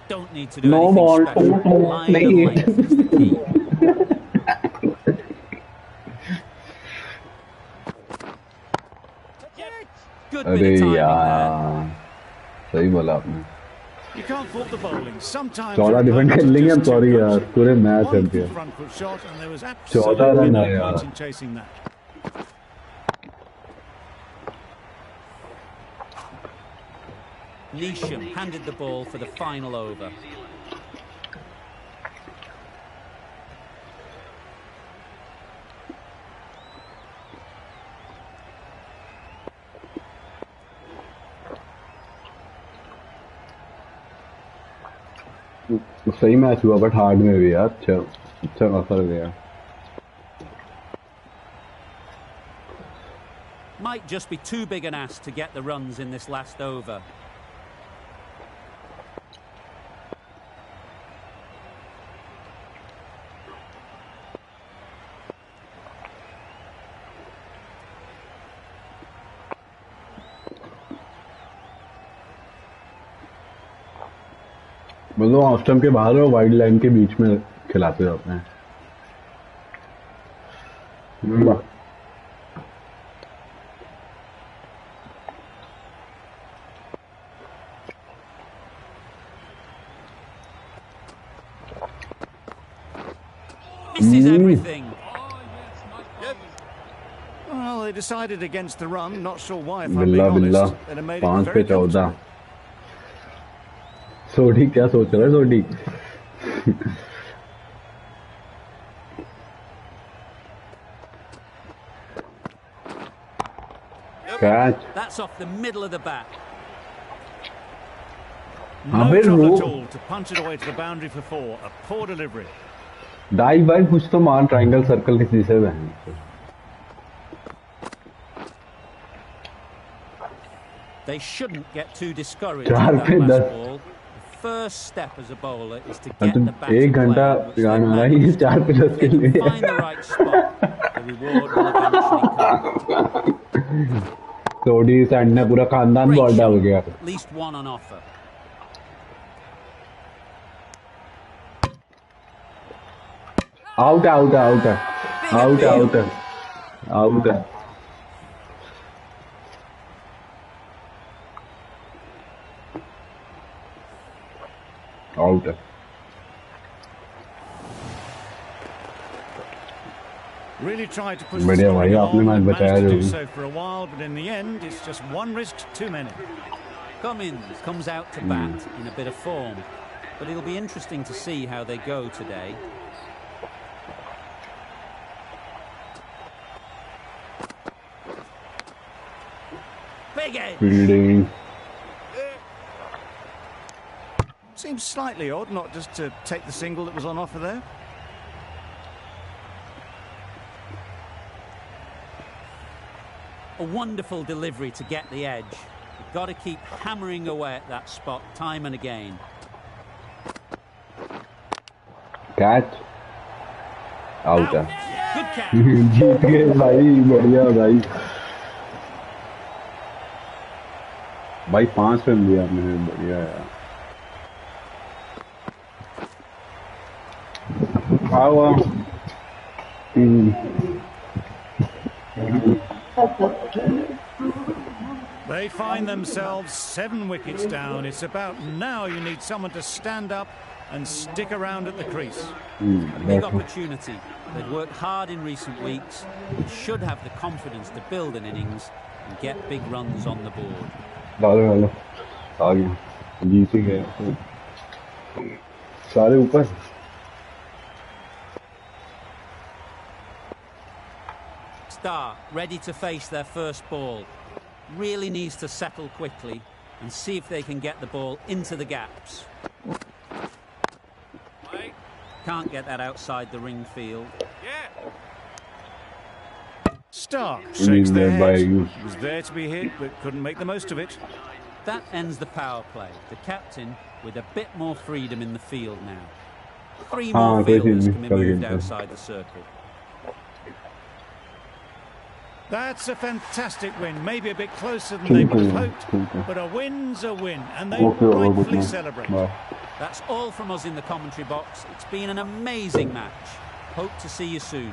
Don't need to do No anything ball, special. Line नहीं and है। length is the key. Good अरे bit of timing there. यार सही बोला आपने You can't fault the bowling. Sometimes चौदह your defend कर opponents are लेंगे हम just too सॉरी good. यार पूरे मैच One कर दिया good front foot shot, and there was 14 absolutely run no है point यार। in chasing that. Neesham handed the ball for the final over. सही मैच हुआ बट हार्ड में भी यार अच्छा अच्छा खासा गया Might just be too big an ask to get the runs in this last over. मतलब ऑफ स्टंप के बाहर और वाइड लाइन के बीच में खिलाते रहते हैं Misses everything. Well, they decided against the run. Not sure why, if I'm बिल्ला being बिल्ला honest. And it made it 5 पे very 14 comfortable. सोडी क्या सोच रहा है सोडी catch That's off the middle of the bat. No Abir trouble wo- at all to punch it away to the boundary for four. A poor delivery. Dive भाई कुछ तो मान triangle circle किसी से बहन They shouldn't get too discouraged चार with that पे last 10 ball. The first step as a bowler is to हाँ, get तो the bat 1 घंटा which they गाना रहा manage. है 4 पे 10 के If they लिए find the right spot, the reward will eventually come. Sodhi सैंड ने पूरा खानदान Great बॉल डाल shot. गया At least one on offer. Out है आउट है आउट है Big आउट है appeal. आउट है आउट है आउट है Really tried to push the बढ़िया scoring भाई, आपने along मैच and बचाया managed to do जरूर। so for a while, but in the end, it's just one risk too many. Cummins comes out to bat in a bit of form, but it'll be interesting to see how they go today. Big edge. Fielding Seems slightly odd not just to take the single that was on offer there. A wonderful delivery to get the edge. You've got to keep hammering away at that spot time and again. Catch out है Good catch. जीत गए भाई बढ़िया भाई भाई 5 run दिया मैंने बढ़िया यार आओ They find themselves 7 wickets down. It's about now you need someone to stand up and stick around at the crease. Big opportunity. They've worked hard in recent weeks and should have the confidence to build an innings and get big runs on the board. डालो डालो आ गया जीत ही गए सारे ऊपर Star ready to face their first ball. Really needs to settle quickly and see if they can get the ball into the gaps. Can't get that outside the ring field. Stark It shakes is their led by head. you. Was there to be hit, but couldn't make the most of it. That ends the power play. The captain with a bit more freedom in the field now. 3 more great fielders hit, can be Mr. moved Ginter. outside the circle. That's a fantastic win. Maybe a bit closer than they would have hoped, but a win's a win, and they rightfully celebrate. That's all from us in the commentary box. It's been an amazing match. Hope to see you soon.